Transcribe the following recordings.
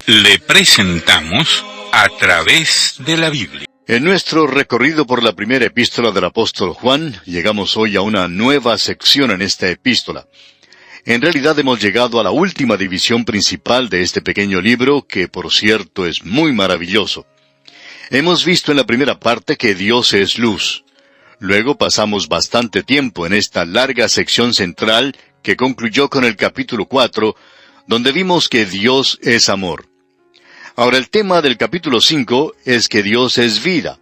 Le presentamos A Través de la Biblia. En nuestro recorrido por la primera epístola del apóstol Juan, llegamos hoy a una nueva sección en esta epístola. En realidad hemos llegado a la última división principal de este pequeño libro, que por cierto es muy maravilloso. Hemos visto en la primera parte que Dios es luz. Luego pasamos bastante tiempo en esta larga sección central que concluyó con el capítulo 4, donde vimos que Dios es amor. Ahora el tema del capítulo 5 es que Dios es vida.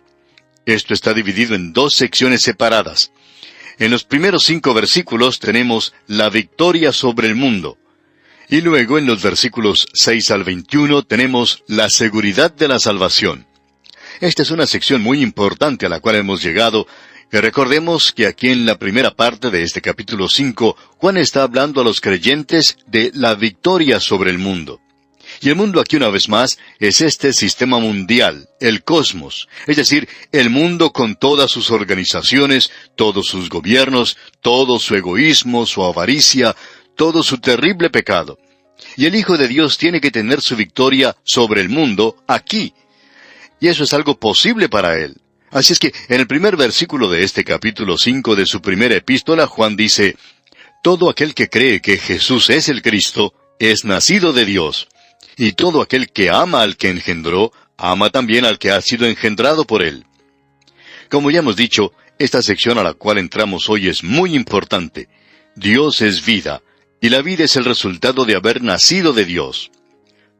Esto está dividido en dos secciones separadas. En los primeros 5 versículos tenemos la victoria sobre el mundo. Y luego en los versículos 6 al 21 tenemos la seguridad de la salvación. Esta es una sección muy importante a la cual hemos llegado. Y recordemos que aquí en la primera parte de este capítulo 5, Juan está hablando a los creyentes de la victoria sobre el mundo. Y el mundo aquí una vez más es este sistema mundial, el cosmos, es decir, el mundo con todas sus organizaciones, todos sus gobiernos, todo su egoísmo, su avaricia, todo su terrible pecado. Y el Hijo de Dios tiene que tener su victoria sobre el mundo aquí. Y eso es algo posible para Él. Así es que en el primer versículo de este capítulo 5 de su primera epístola, Juan dice, «Todo aquel que cree que Jesús es el Cristo, es nacido de Dios. Y todo aquel que ama al que engendró, ama también al que ha sido engendrado por él». Como ya hemos dicho, esta sección a la cual entramos hoy es muy importante. Dios es vida, y la vida es el resultado de haber nacido de Dios.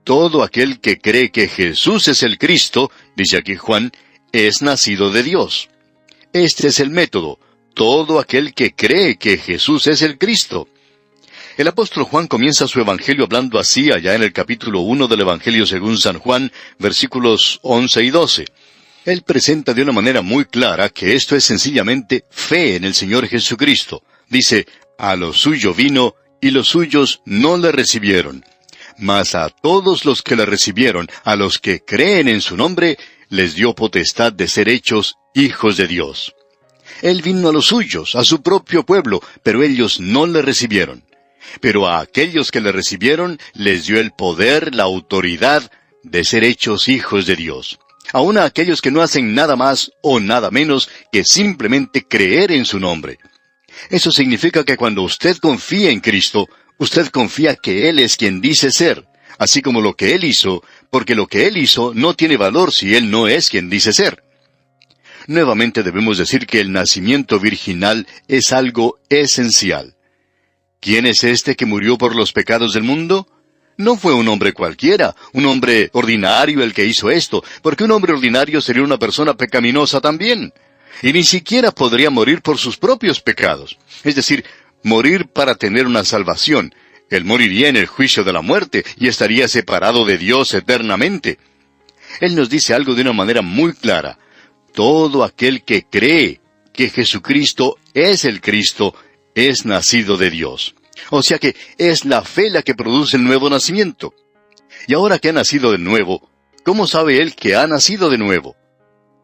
Todo aquel que cree que Jesús es el Cristo, dice aquí Juan, es nacido de Dios. Este es el método. Todo aquel que cree que Jesús es el Cristo. El apóstol Juan comienza su evangelio hablando así allá en el capítulo 1 del Evangelio según San Juan, versículos 11 y 12. Él presenta de una manera muy clara que esto es sencillamente fe en el Señor Jesucristo. Dice, «A lo suyo vino, y los suyos no le recibieron. Mas a todos los que le recibieron, a los que creen en su nombre, les dio potestad de ser hechos hijos de Dios». Él vino a los suyos, a su propio pueblo, pero ellos no le recibieron. Pero a aquellos que le recibieron, les dio el poder, la autoridad de ser hechos hijos de Dios. Aun a aquellos que no hacen nada más o nada menos que simplemente creer en su nombre. Eso significa que cuando usted confía en Cristo, usted confía que Él es quien dice ser, así como lo que Él hizo, porque lo que Él hizo no tiene valor si Él no es quien dice ser. Nuevamente debemos decir que el nacimiento virginal es algo esencial. ¿Quién es este que murió por los pecados del mundo? No fue un hombre cualquiera, un hombre ordinario el que hizo esto, porque un hombre ordinario sería una persona pecaminosa también. Y ni siquiera podría morir por sus propios pecados. Es decir, morir para tener una salvación. Él moriría en el juicio de la muerte y estaría separado de Dios eternamente. Él nos dice algo de una manera muy clara. Todo aquel que cree que Jesucristo es el Cristo, es nacido de Dios. O sea que es la fe la que produce el nuevo nacimiento. Y ahora que ha nacido de nuevo, ¿cómo sabe él que ha nacido de nuevo?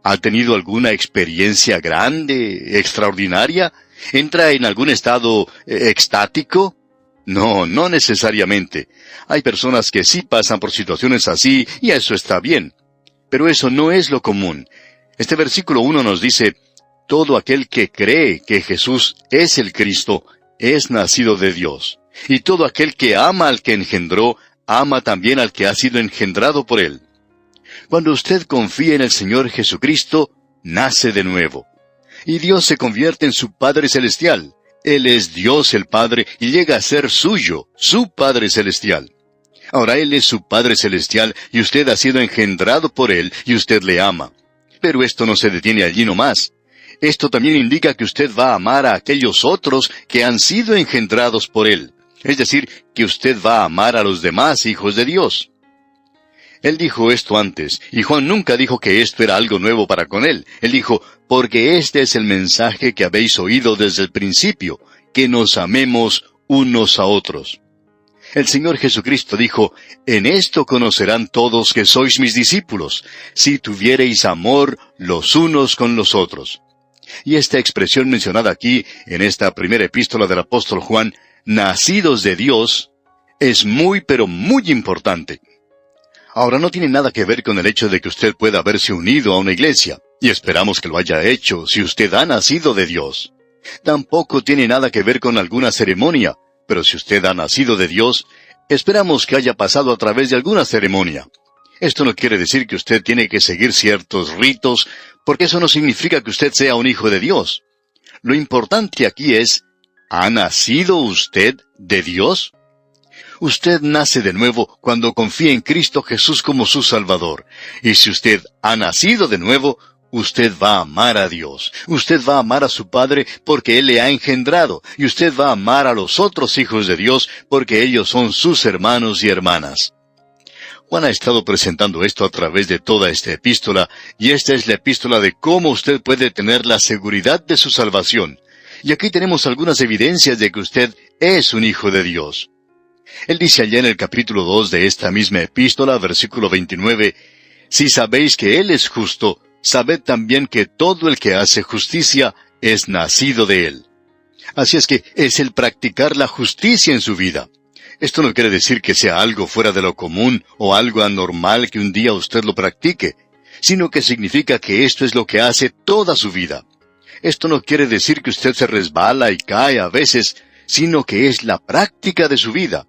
¿Ha tenido alguna experiencia grande, extraordinaria? ¿Entra en algún estado extático? No, no necesariamente. Hay personas que sí pasan por situaciones así, y eso está bien. Pero eso no es lo común. Este versículo 1 nos dice, «Todo aquel que cree que Jesús es el Cristo, es nacido de Dios. Y todo aquel que ama al que engendró, ama también al que ha sido engendrado por él». Cuando usted confía en el Señor Jesucristo, nace de nuevo. Y Dios se convierte en su Padre Celestial. Él es Dios el Padre y llega a ser suyo, su Padre Celestial. Ahora Él es su Padre Celestial y usted ha sido engendrado por Él y usted le ama. Pero esto no se detiene allí nomás. Esto también indica que usted va a amar a aquellos otros que han sido engendrados por Él. Es decir, que usted va a amar a los demás hijos de Dios. Él dijo esto antes, y Juan nunca dijo que esto era algo nuevo para con él. Él dijo, «Porque este es el mensaje que habéis oído desde el principio, que nos amemos unos a otros». El Señor Jesucristo dijo, «En esto conocerán todos que sois mis discípulos, si tuviereis amor los unos con los otros». Y esta expresión mencionada aquí, en esta primera epístola del apóstol Juan, «nacidos de Dios», es muy pero muy importante. Ahora, no tiene nada que ver con el hecho de que usted pueda haberse unido a una iglesia, y esperamos que lo haya hecho si usted ha nacido de Dios. Tampoco tiene nada que ver con alguna ceremonia, pero si usted ha nacido de Dios, esperamos que haya pasado a través de alguna ceremonia. Esto no quiere decir que usted tiene que seguir ciertos ritos, porque eso no significa que usted sea un hijo de Dios. Lo importante aquí es, ¿ha nacido usted de Dios? Usted nace de nuevo cuando confía en Cristo Jesús como su Salvador. Y si usted ha nacido de nuevo, usted va a amar a Dios. Usted va a amar a su Padre porque Él le ha engendrado. Y usted va a amar a los otros hijos de Dios porque ellos son sus hermanos y hermanas. Juan ha estado presentando esto a través de toda esta epístola, y esta es la epístola de cómo usted puede tener la seguridad de su salvación. Y aquí tenemos algunas evidencias de que usted es un hijo de Dios. Él dice allá en el capítulo 2 de esta misma epístola, versículo 29, «Si sabéis que Él es justo, sabed también que todo el que hace justicia es nacido de Él». Así es que es el practicar la justicia en su vida. Esto no quiere decir que sea algo fuera de lo común o algo anormal que un día usted lo practique, sino que significa que esto es lo que hace toda su vida. Esto no quiere decir que usted se resbala y cae a veces, sino que es la práctica de su vida.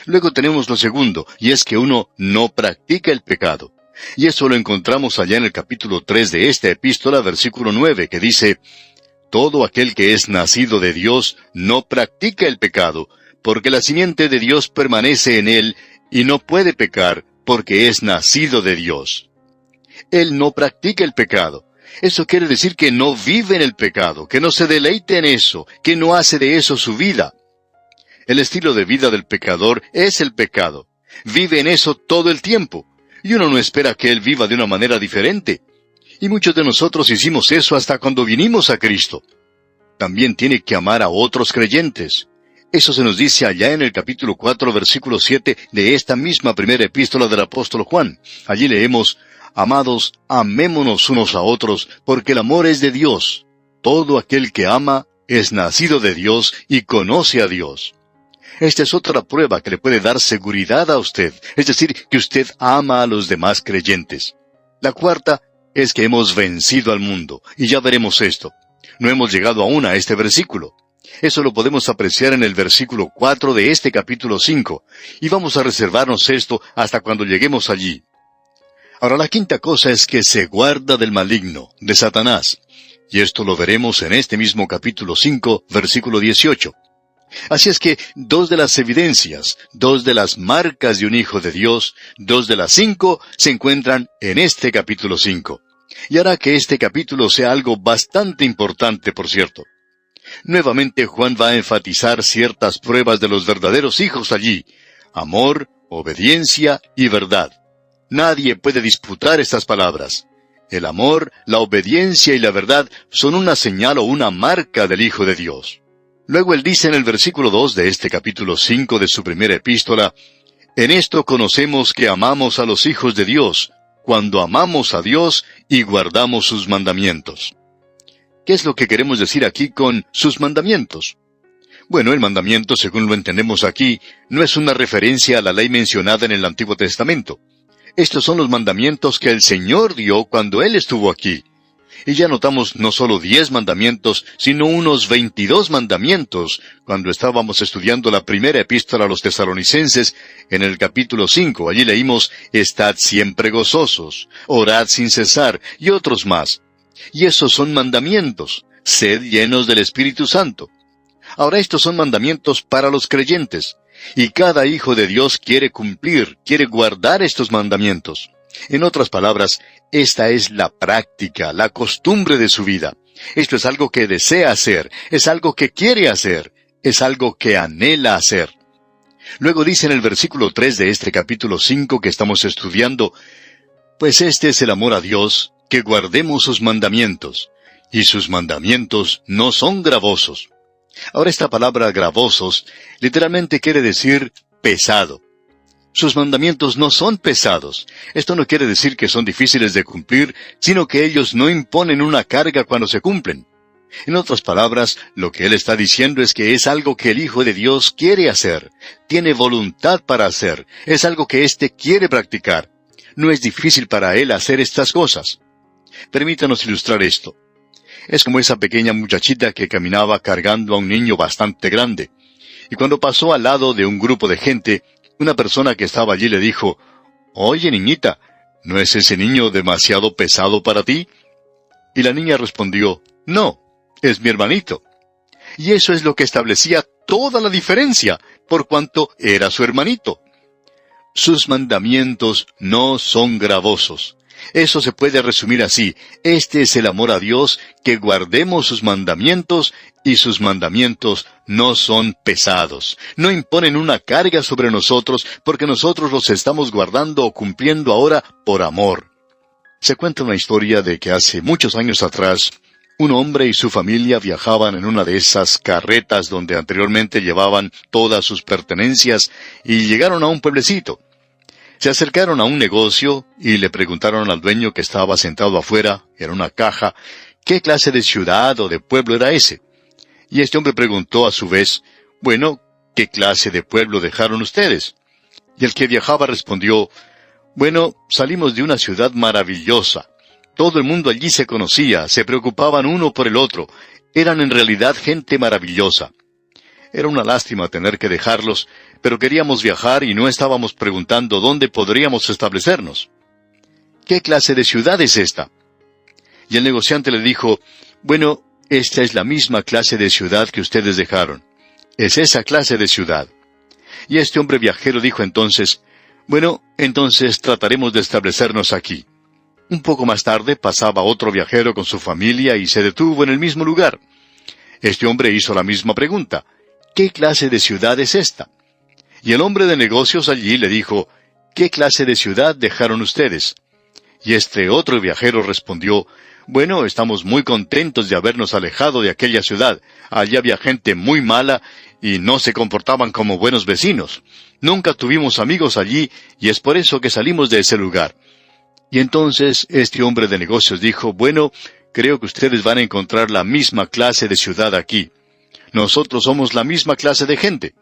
Luego tenemos lo segundo, y es que uno no practica el pecado. Y eso lo encontramos allá en el capítulo 3 de esta epístola, versículo 9, que dice, «Todo aquel que es nacido de Dios no practica el pecado, porque la simiente de Dios permanece en él, y no puede pecar, porque es nacido de Dios». Él no practica el pecado. Eso quiere decir que no vive en el pecado, que no se deleite en eso, que no hace de eso su vida. El estilo de vida del pecador es el pecado. Vive en eso todo el tiempo. Y uno no espera que él viva de una manera diferente. Y muchos de nosotros hicimos eso hasta cuando vinimos a Cristo. También tiene que amar a otros creyentes. Eso se nos dice allá en el capítulo 4, versículo 7 de esta misma primera epístola del apóstol Juan. Allí leemos, «Amados, amémonos unos a otros, porque el amor es de Dios. Todo aquel que ama es nacido de Dios y conoce a Dios». Esta es otra prueba que le puede dar seguridad a usted, es decir, que usted ama a los demás creyentes. La cuarta es que hemos vencido al mundo, y ya veremos esto. No hemos llegado aún a este versículo. Eso lo podemos apreciar en el versículo 4 de este capítulo 5, y vamos a reservarnos esto hasta cuando lleguemos allí. Ahora, la quinta cosa es que se guarda del maligno, de Satanás, y esto lo veremos en este mismo capítulo 5, versículo 18. Así es que 2 de las evidencias, 2 de las marcas de un hijo de Dios, 2 de las 5 se encuentran en este capítulo 5. Y hará que este capítulo sea algo bastante importante, por cierto. Nuevamente Juan va a enfatizar ciertas pruebas de los verdaderos hijos allí: amor, obediencia y verdad. Nadie puede disputar estas palabras. El amor, la obediencia y la verdad son una señal o una marca del Hijo de Dios. Luego él dice en el versículo 2 de este capítulo 5 de su primera epístola, «En esto conocemos que amamos a los hijos de Dios, cuando amamos a Dios y guardamos sus mandamientos». ¿Qué es lo que queremos decir aquí con sus mandamientos? Bueno, el mandamiento, según lo entendemos aquí, no es una referencia a la ley mencionada en el Antiguo Testamento. Estos son los mandamientos que el Señor dio cuando Él estuvo aquí. Y ya notamos no solo 10 mandamientos, sino unos 22 mandamientos, cuando estábamos estudiando la primera epístola a los tesalonicenses, en el capítulo 5. Allí leímos, «Estad siempre gozosos, orad sin cesar», y otros más. Y esos son mandamientos. Sed llenos del Espíritu Santo. Ahora, estos son mandamientos para los creyentes. Y cada hijo de Dios quiere cumplir, quiere guardar estos mandamientos. En otras palabras, esta es la práctica, la costumbre de su vida. Esto es algo que desea hacer, es algo que quiere hacer, es algo que anhela hacer. Luego dice en el versículo 3 de este capítulo 5 que estamos estudiando, «Pues este es el amor a Dios, que guardemos sus mandamientos, y sus mandamientos no son gravosos». Ahora, esta palabra gravosos literalmente quiere decir pesado. Sus mandamientos no son pesados. Esto no quiere decir que son difíciles de cumplir, sino que ellos no imponen una carga cuando se cumplen. En otras palabras, lo que él está diciendo es que es algo que el Hijo de Dios quiere hacer, tiene voluntad para hacer, es algo que éste quiere practicar. No es difícil para él hacer estas cosas. Permítanos ilustrar esto. Es como esa pequeña muchachita que caminaba cargando a un niño bastante grande. Y cuando pasó al lado de un grupo de gente, una persona que estaba allí le dijo, «Oye, niñita, ¿no es ese niño demasiado pesado para ti?» Y la niña respondió, «No, es mi hermanito». Y eso es lo que establecía toda la diferencia, por cuanto era su hermanito. Sus mandamientos no son gravosos. Eso se puede resumir así. Este es el amor a Dios, que guardemos sus mandamientos, y sus mandamientos no son pesados. No imponen una carga sobre nosotros, porque nosotros los estamos guardando o cumpliendo ahora por amor. Se cuenta una historia de que hace muchos años atrás, un hombre y su familia viajaban en una de esas carretas donde anteriormente llevaban todas sus pertenencias y llegaron a un pueblecito. Se acercaron a un negocio y le preguntaron al dueño que estaba sentado afuera, en una caja, qué clase de ciudad o de pueblo era ese. Y este hombre preguntó a su vez, bueno, ¿qué clase de pueblo dejaron ustedes? Y el que viajaba respondió, bueno, salimos de una ciudad maravillosa. Todo el mundo allí se conocía, se preocupaban uno por el otro. Eran en realidad gente maravillosa. Era una lástima tener que dejarlos, pero queríamos viajar y no estábamos preguntando dónde podríamos establecernos. ¿Qué clase de ciudad es esta? Y el negociante le dijo, bueno, esta es la misma clase de ciudad que ustedes dejaron. Es esa clase de ciudad. Y este hombre viajero dijo entonces, bueno, entonces trataremos de establecernos aquí. Un poco más tarde pasaba otro viajero con su familia y se detuvo en el mismo lugar. Este hombre hizo la misma pregunta. ¿Qué clase de ciudad es esta? Y el hombre de negocios allí le dijo, ¿qué clase de ciudad dejaron ustedes? Y este otro viajero respondió, bueno, estamos muy contentos de habernos alejado de aquella ciudad. Allí había gente muy mala y no se comportaban como buenos vecinos. Nunca tuvimos amigos allí y es por eso que salimos de ese lugar. Y entonces este hombre de negocios dijo, bueno, creo que ustedes van a encontrar la misma clase de ciudad aquí. Nosotros somos la misma clase de gente.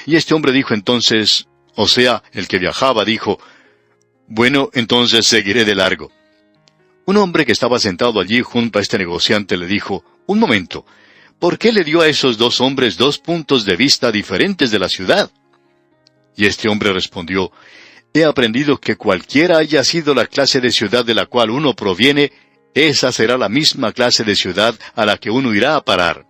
Y este hombre dijo entonces, o sea, el que viajaba dijo, bueno, entonces seguiré de largo. Un hombre que estaba sentado allí junto a este negociante le dijo, un momento, ¿por qué le dio a esos dos hombres dos puntos de vista diferentes de la ciudad? Y este hombre respondió, he aprendido que cualquiera haya sido la clase de ciudad de la cual uno proviene, esa será la misma clase de ciudad a la que uno irá a parar.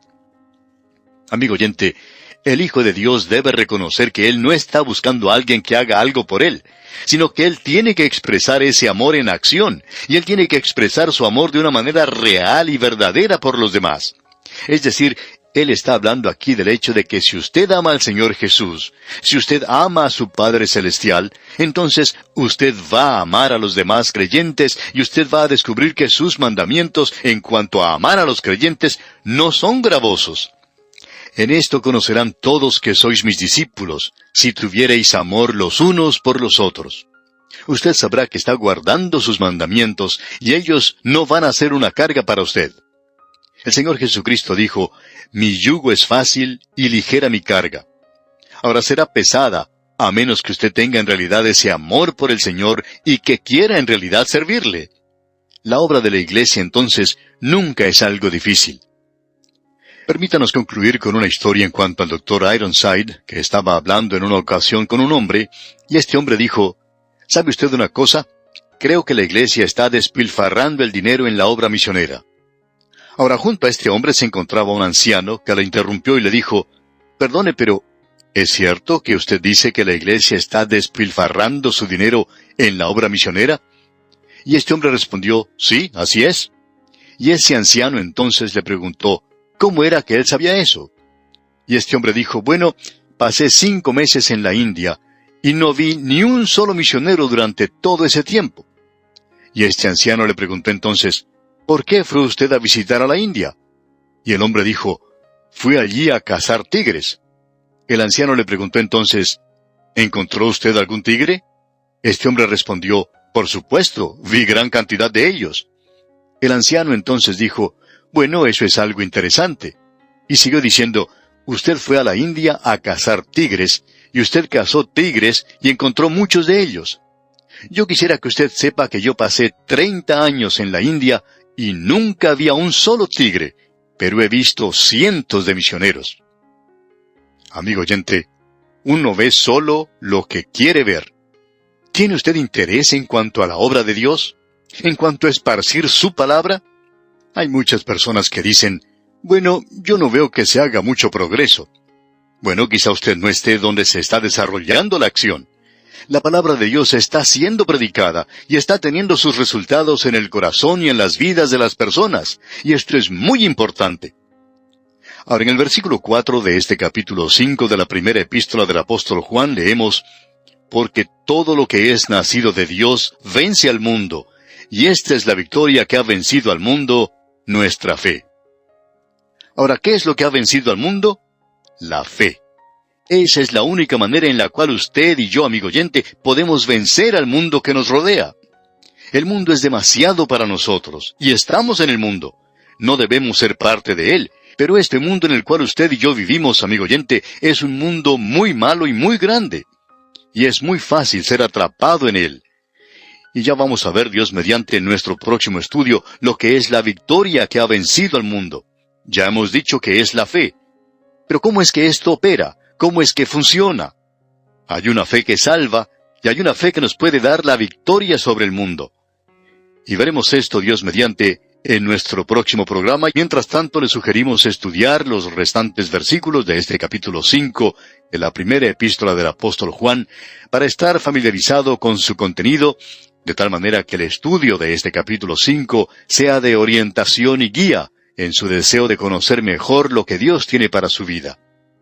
Amigo oyente, el Hijo de Dios debe reconocer que Él no está buscando a alguien que haga algo por Él, sino que Él tiene que expresar ese amor en acción, y Él tiene que expresar su amor de una manera real y verdadera por los demás. Es decir, Él está hablando aquí del hecho de que si usted ama al Señor Jesús, si usted ama a su Padre Celestial, entonces usted va a amar a los demás creyentes y usted va a descubrir que sus mandamientos en cuanto a amar a los creyentes no son gravosos. En esto conocerán todos que sois mis discípulos, si tuviereis amor los unos por los otros. Usted sabrá que está guardando sus mandamientos y ellos no van a ser una carga para usted. El Señor Jesucristo dijo, mi yugo es fácil y ligera mi carga. Ahora será pesada, a menos que usted tenga en realidad ese amor por el Señor y que quiera en realidad servirle. La obra de la iglesia entonces nunca es algo difícil. Permítanos concluir con una historia en cuanto al Dr. Ironside, que estaba hablando en una ocasión con un hombre, y este hombre dijo, ¿sabe usted una cosa? Creo que la iglesia está despilfarrando el dinero en la obra misionera. Ahora, junto a este hombre se encontraba un anciano que le interrumpió y le dijo, perdone, pero ¿es cierto que usted dice que la iglesia está despilfarrando su dinero en la obra misionera? Y este hombre respondió, sí, así es. Y ese anciano entonces le preguntó, ¿cómo era que él sabía eso? Y este hombre dijo, bueno, pasé 5 meses en la India y no vi ni un solo misionero durante todo ese tiempo. Y este anciano le preguntó entonces, ¿por qué fue usted a visitar a la India? Y el hombre dijo, fui allí a cazar tigres. El anciano le preguntó entonces, ¿encontró usted algún tigre? Este hombre respondió, por supuesto, vi gran cantidad de ellos. El anciano entonces dijo, Bueno, eso es algo interesante. Y siguió diciendo, usted fue a la India a cazar tigres, y usted cazó tigres y encontró muchos de ellos. Yo quisiera que usted sepa que yo pasé 30 años en la India y nunca había un solo tigre, pero he visto cientos de misioneros. Amigo oyente, uno ve solo lo que quiere ver. ¿Tiene usted interés en cuanto a la obra de Dios? ¿En cuanto a esparcir su palabra? Hay muchas personas que dicen, bueno, yo no veo que se haga mucho progreso. Bueno, quizá usted no esté donde se está desarrollando la acción. La palabra de Dios está siendo predicada y está teniendo sus resultados en el corazón y en las vidas de las personas, y esto es muy importante. Ahora, en el versículo 4 de este capítulo 5 de la primera epístola del apóstol Juan leemos, porque todo lo que es nacido de Dios vence al mundo, y esta es la victoria que ha vencido al mundo, nuestra fe. Ahora, ¿qué es lo que ha vencido al mundo? La fe. Esa es la única manera en la cual usted y yo, amigo oyente, podemos vencer al mundo que nos rodea. El mundo es demasiado para nosotros, y estamos en el mundo. No debemos ser parte de él, pero este mundo en el cual usted y yo vivimos, amigo oyente, es un mundo muy malo y muy grande. Y es muy fácil ser atrapado en él. Y ya vamos a ver, Dios mediante, en nuestro próximo estudio, lo que es la victoria que ha vencido al mundo. Ya hemos dicho que es la fe. Pero ¿cómo es que esto opera? ¿Cómo es que funciona? Hay una fe que salva, y hay una fe que nos puede dar la victoria sobre el mundo. Y veremos esto, Dios mediante, en nuestro próximo programa. Mientras tanto, le sugerimos estudiar los restantes versículos de este capítulo 5 de la primera epístola del apóstol Juan, para estar familiarizado con su contenido, de tal manera que el estudio de este capítulo 5 sea de orientación y guía en su deseo de conocer mejor lo que Dios tiene para su vida.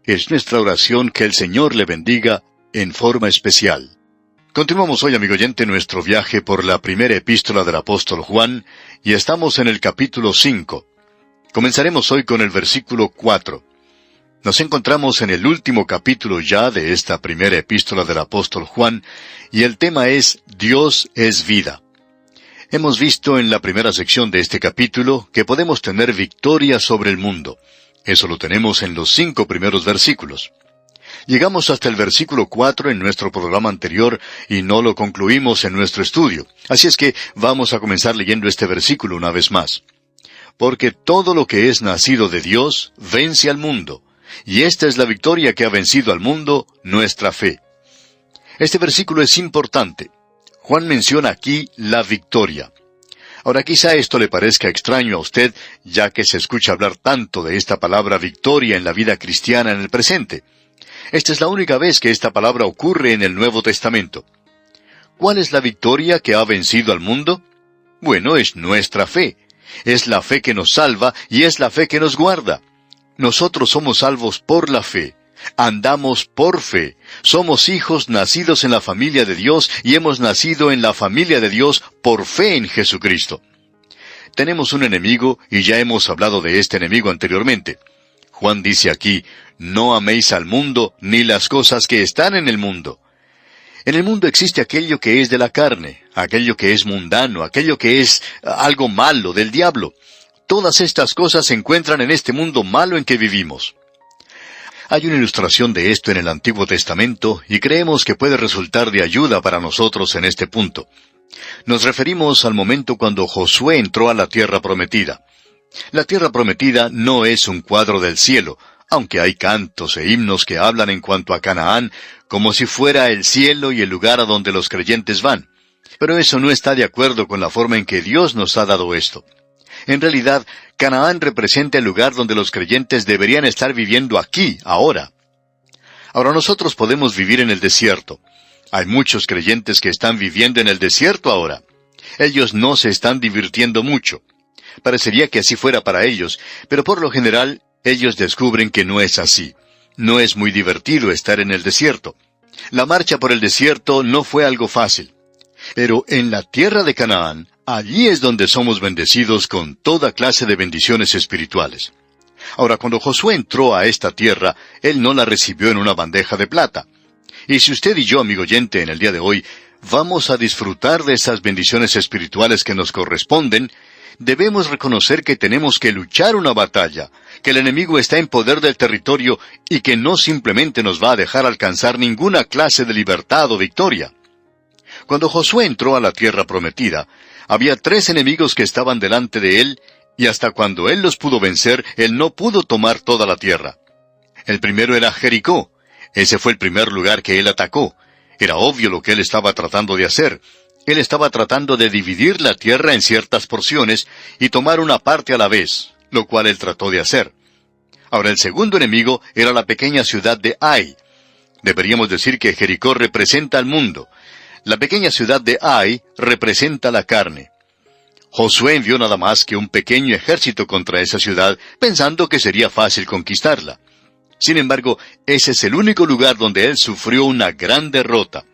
Es nuestra oración que el Señor le bendiga en forma especial. Continuamos hoy, amigo oyente, nuestro viaje por la primera epístola del apóstol Juan, y estamos en el capítulo 5. Comenzaremos hoy con el versículo 4. Nos encontramos en el último capítulo ya de esta primera epístola del apóstol Juan, y el tema es Dios es vida. Hemos visto en la primera sección de este capítulo que podemos tener victoria sobre el mundo. Eso lo tenemos en los 5 primeros versículos. Llegamos hasta el versículo 4 en nuestro programa anterior y no lo concluimos en nuestro estudio. Así es que vamos a comenzar leyendo este versículo una vez más. Porque todo lo que es nacido de Dios vence al mundo, y esta es la victoria que ha vencido al mundo, nuestra fe. Este versículo es importante. Juan menciona aquí la victoria. Ahora quizá esto le parezca extraño a usted, ya que se escucha hablar tanto de esta palabra victoria en la vida cristiana en el presente. Esta es la única vez que esta palabra ocurre en el Nuevo Testamento. ¿Cuál es la victoria que ha vencido al mundo? Bueno, es nuestra fe. Es la fe que nos salva y es la fe que nos guarda. Nosotros somos salvos por la fe. Andamos por fe. Somos hijos nacidos en la familia de Dios y hemos nacido en la familia de Dios por fe en Jesucristo. Tenemos un enemigo y ya hemos hablado de este enemigo anteriormente. Juan dice aquí, no améis al mundo ni las cosas que están en el mundo. En el mundo existe aquello que es de la carne, aquello que es mundano, aquello que es algo malo del diablo. Todas estas cosas se encuentran en este mundo malo en que vivimos. Hay una ilustración de esto en el Antiguo Testamento y creemos que puede resultar de ayuda para nosotros en este punto. Nos referimos al momento cuando Josué entró a la tierra prometida. La tierra prometida no es un cuadro del cielo, aunque hay cantos e himnos que hablan en cuanto a Canaán, como si fuera el cielo y el lugar a donde los creyentes van. Pero eso no está de acuerdo con la forma en que Dios nos ha dado esto. En realidad, Canaán representa el lugar donde los creyentes deberían estar viviendo aquí, ahora. Ahora nosotros podemos vivir en el desierto. Hay muchos creyentes que están viviendo en el desierto ahora. Ellos no se están divirtiendo mucho. Parecería que así fuera para ellos, pero por lo general, ellos descubren que no es así. No es muy divertido estar en el desierto. La marcha por el desierto no fue algo fácil. Pero en la tierra de Canaán, allí es donde somos bendecidos con toda clase de bendiciones espirituales. Ahora, cuando Josué entró a esta tierra, él no la recibió en una bandeja de plata. Y si usted y yo, amigo oyente, en el día de hoy, vamos a disfrutar de esas bendiciones espirituales que nos corresponden, debemos reconocer que tenemos que luchar una batalla, que el enemigo está en poder del territorio y que no simplemente nos va a dejar alcanzar ninguna clase de libertad o victoria. Cuando Josué entró a la tierra prometida, había 3 enemigos que estaban delante de él, y hasta cuando él los pudo vencer, él no pudo tomar toda la tierra. El primero era Jericó. Ese fue el primer lugar que él atacó. Era obvio lo que él estaba tratando de hacer. Él estaba tratando de dividir la tierra en ciertas porciones y tomar una parte a la vez, lo cual él trató de hacer. Ahora, el segundo enemigo era la pequeña ciudad de Ai. Deberíamos decir que Jericó representa al mundo. La pequeña ciudad de Ai representa la carne. Josué envió nada más que un pequeño ejército contra esa ciudad, pensando que sería fácil conquistarla. Sin embargo, ese es el único lugar donde él sufrió una gran derrota.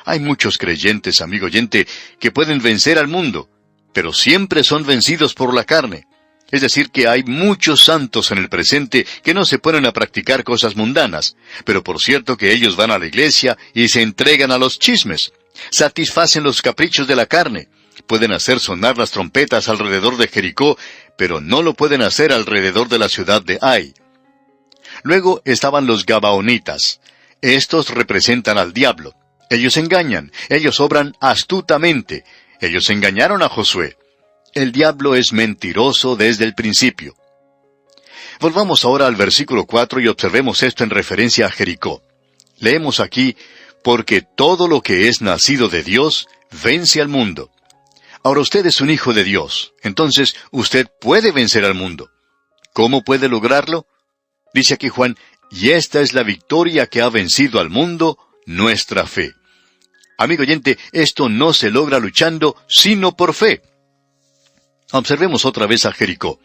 Hay muchos creyentes, amigo oyente, que pueden vencer al mundo, pero siempre son vencidos por la carne. Es decir, que hay muchos santos en el presente que no se ponen a practicar cosas mundanas, pero por cierto que ellos van a la iglesia y se entregan a los chismes. Satisfacen los caprichos de la carne. Pueden hacer sonar las trompetas alrededor de Jericó, pero no lo pueden hacer alrededor de la ciudad de Ai. Luego estaban los Gabaonitas. Estos representan al diablo. Ellos engañan, ellos obran astutamente. Ellos engañaron a Josué. El diablo es mentiroso desde el principio. Volvamos ahora al versículo 4 y observemos esto en referencia a Jericó. Leemos aquí, porque todo lo que es nacido de Dios vence al mundo. Ahora usted es un hijo de Dios, entonces usted puede vencer al mundo. ¿Cómo puede lograrlo? Dice aquí Juan, y esta es la victoria que ha vencido al mundo, nuestra fe. Amigo oyente, esto no se logra luchando, sino por fe. Observemos otra vez a Jericó.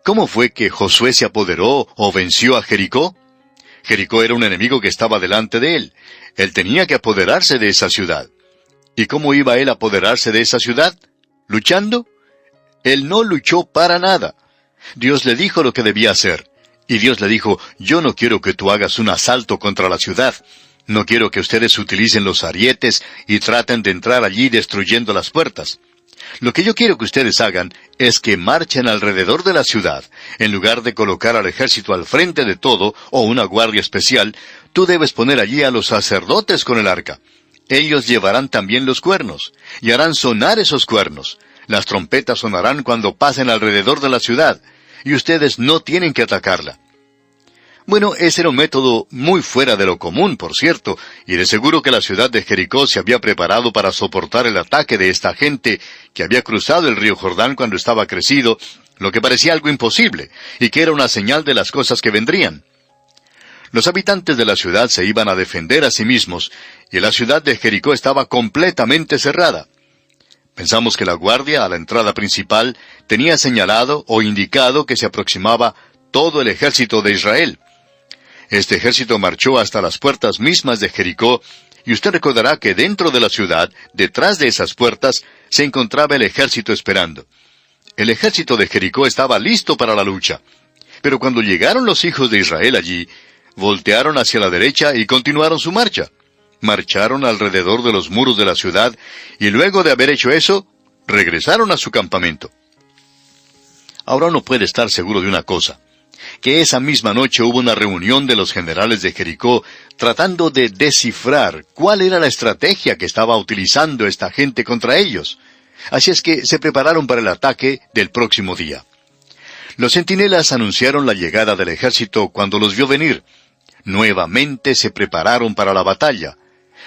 ¿Cómo fue que Josué se apoderó o venció a Jericó? Jericó era un enemigo que estaba delante de él. Él tenía que apoderarse de esa ciudad. ¿Y cómo iba él a apoderarse de esa ciudad? ¿Luchando? Él no luchó para nada. Dios le dijo lo que debía hacer. Y Dios le dijo, yo no quiero que tú hagas un asalto contra la ciudad. No quiero que ustedes utilicen los arietes y traten de entrar allí destruyendo las puertas. Lo que yo quiero que ustedes hagan es que marchen alrededor de la ciudad. En lugar de colocar al ejército al frente de todo, o una guardia especial, tú debes poner allí a los sacerdotes con el arca. Ellos llevarán también los cuernos, y harán sonar esos cuernos. Las trompetas sonarán cuando pasen alrededor de la ciudad, y ustedes no tienen que atacarla. Bueno, ese era un método muy fuera de lo común, por cierto, y de seguro que la ciudad de Jericó se había preparado para soportar el ataque de esta gente que había cruzado el río Jordán cuando estaba crecido, lo que parecía algo imposible, y que era una señal de las cosas que vendrían. Los habitantes de la ciudad se iban a defender a sí mismos, y la ciudad de Jericó estaba completamente cerrada. Pensamos que la guardia a la entrada principal tenía señalado o indicado que se aproximaba todo el ejército de Israel. Este ejército marchó hasta las puertas mismas de Jericó, y usted recordará que dentro de la ciudad, detrás de esas puertas, se encontraba el ejército esperando. El ejército de Jericó estaba listo para la lucha. Pero cuando llegaron los hijos de Israel allí, voltearon hacia la derecha y continuaron su marcha. Marcharon alrededor de los muros de la ciudad, y luego de haber hecho eso, regresaron a su campamento. Ahora uno puede estar seguro de una cosa, que esa misma noche hubo una reunión de los generales de Jericó tratando de descifrar cuál era la estrategia que estaba utilizando esta gente contra ellos. Así es que se prepararon para el ataque del próximo día. Los centinelas anunciaron la llegada del ejército cuando los vio venir. Nuevamente se prepararon para la batalla.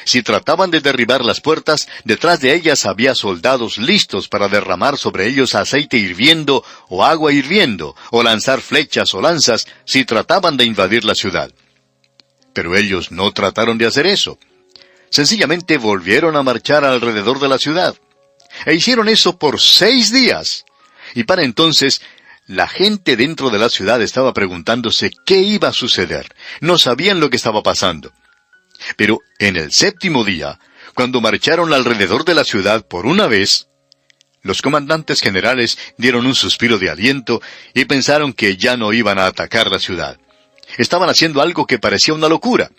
Si trataban de derribar las puertas, detrás de ellas había soldados listos para derramar sobre ellos aceite hirviendo o agua hirviendo, o lanzar flechas o lanzas si trataban de invadir la ciudad. Pero ellos no trataron de hacer eso. Sencillamente volvieron a marchar alrededor de la ciudad. E hicieron eso por 6 días. Y para entonces, la gente dentro de la ciudad estaba preguntándose qué iba a suceder. No sabían lo que estaba pasando. Pero en el 7º día, cuando marcharon alrededor de la ciudad por una vez, los comandantes generales dieron un suspiro de aliento y pensaron que ya no iban a atacar la ciudad. Estaban haciendo algo que parecía una locura.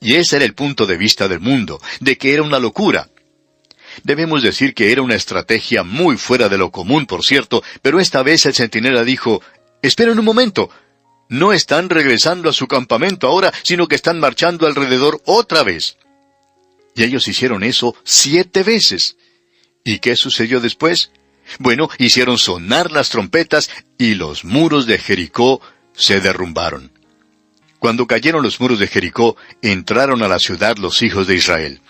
Y ese era el punto de vista del mundo, de que era una locura. Debemos decir que era una estrategia muy fuera de lo común, por cierto, pero esta vez el centinela dijo, «Esperen un momento. No están regresando a su campamento ahora, sino que están marchando alrededor otra vez». Y ellos hicieron eso 7 veces. ¿Y qué sucedió después? Bueno, hicieron sonar las trompetas y los muros de Jericó se derrumbaron. Cuando cayeron los muros de Jericó, entraron a la ciudad los hijos de Israel.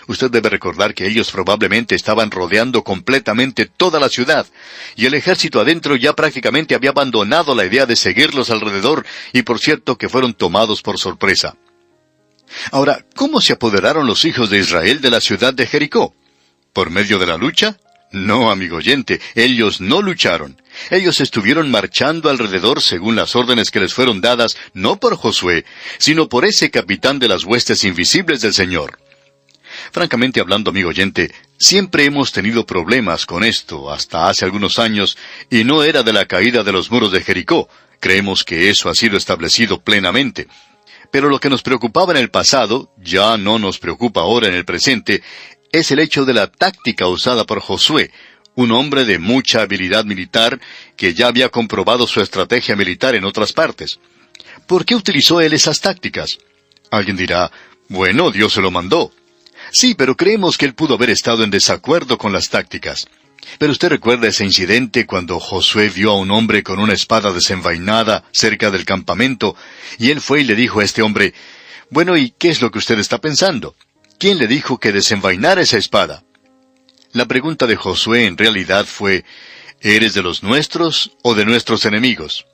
Usted debe recordar que ellos probablemente estaban rodeando completamente toda la ciudad, y el ejército adentro ya prácticamente había abandonado la idea de seguirlos alrededor, y por cierto que fueron tomados por sorpresa. Ahora, ¿cómo se apoderaron los hijos de Israel de la ciudad de Jericó? ¿Por medio de la lucha? No, amigo oyente, ellos no lucharon. Ellos estuvieron marchando alrededor según las órdenes que les fueron dadas, no por Josué, sino por ese capitán de las huestes invisibles del Señor. Francamente hablando, amigo oyente, siempre hemos tenido problemas con esto, hasta hace algunos años, y no era de la caída de los muros de Jericó. Creemos que eso ha sido establecido plenamente. Pero lo que nos preocupaba en el pasado, ya no nos preocupa ahora en el presente, es el hecho de la táctica usada por Josué, un hombre de mucha habilidad militar que ya había comprobado su estrategia militar en otras partes. ¿Por qué utilizó él esas tácticas? Alguien dirá, bueno, Dios se lo mandó. Sí, pero creemos que él pudo haber estado en desacuerdo con las tácticas. Pero usted recuerda ese incidente cuando Josué vio a un hombre con una espada desenvainada cerca del campamento, y él fue y le dijo a este hombre, bueno, ¿y qué es lo que usted está pensando? ¿Quién le dijo que desenvainara esa espada? La pregunta de Josué en realidad fue, ¿eres de los nuestros o de nuestros enemigos?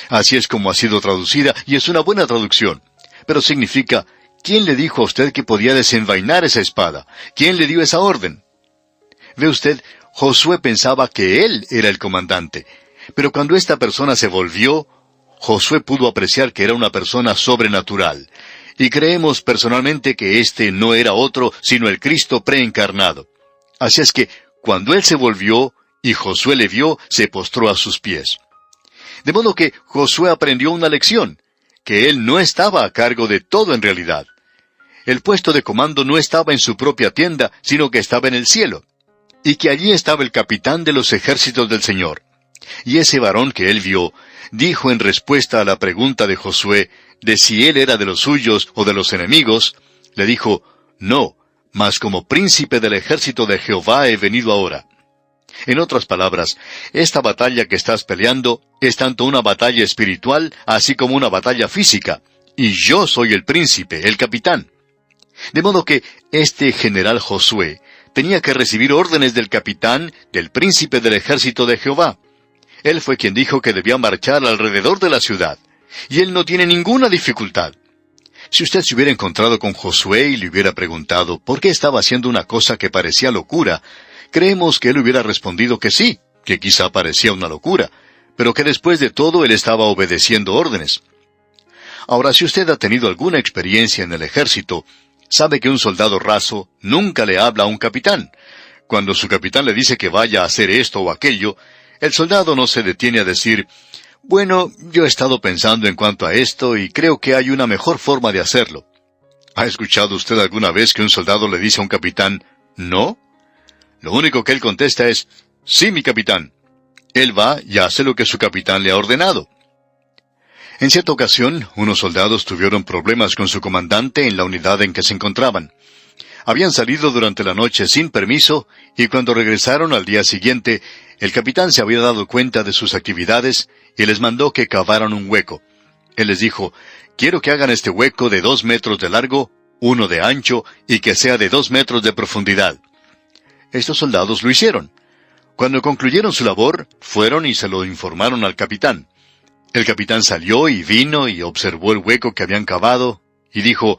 Así es como ha sido traducida, y es una buena traducción. Pero significa, ¿quién le dijo a usted que podía desenvainar esa espada? ¿Quién le dio esa orden? Ve usted, Josué pensaba que él era el comandante. Pero cuando esta persona se volvió, Josué pudo apreciar que era una persona sobrenatural. Y creemos personalmente que este no era otro sino el Cristo preencarnado. Así es que, cuando él se volvió y Josué le vio, se postró a sus pies. De modo que Josué aprendió una lección, que él no estaba a cargo de todo en realidad. El puesto de comando no estaba en su propia tienda, sino que estaba en el cielo. Y que allí estaba el capitán de los ejércitos del Señor. Y ese varón que él vio, dijo en respuesta a la pregunta de Josué, de si él era de los suyos o de los enemigos, le dijo, no, mas como príncipe del ejército de Jehová he venido ahora. En otras palabras, esta batalla que estás peleando es tanto una batalla espiritual, así como una batalla física, y yo soy el príncipe, el capitán. De modo que este general Josué tenía que recibir órdenes del capitán, del príncipe del ejército de Jehová. Él fue quien dijo que debía marchar alrededor de la ciudad. Y él no tiene ninguna dificultad. Si usted se hubiera encontrado con Josué y le hubiera preguntado por qué estaba haciendo una cosa que parecía locura, creemos que él hubiera respondido que sí, que quizá parecía una locura, pero que después de todo él estaba obedeciendo órdenes. Ahora, si usted ha tenido alguna experiencia en el ejército, sabe que un soldado raso nunca le habla a un capitán. Cuando su capitán le dice que vaya a hacer esto o aquello, el soldado no se detiene a decir, bueno, yo he estado pensando en cuanto a esto y creo que hay una mejor forma de hacerlo. ¿Ha escuchado usted alguna vez que un soldado le dice a un capitán, no? Lo único que él contesta es, sí, mi capitán. Él va y hace lo que su capitán le ha ordenado. En cierta ocasión, unos soldados tuvieron problemas con su comandante en la unidad en que se encontraban. Habían salido durante la noche sin permiso, y cuando regresaron al día siguiente, el capitán se había dado cuenta de sus actividades y les mandó que cavaran un hueco. Él les dijo, quiero que hagan este hueco de 2 metros de largo, 1 de ancho, y que sea de 2 metros de profundidad. Estos soldados lo hicieron. Cuando concluyeron su labor, fueron y se lo informaron al capitán. El capitán salió y vino y observó el hueco que habían cavado, y dijo,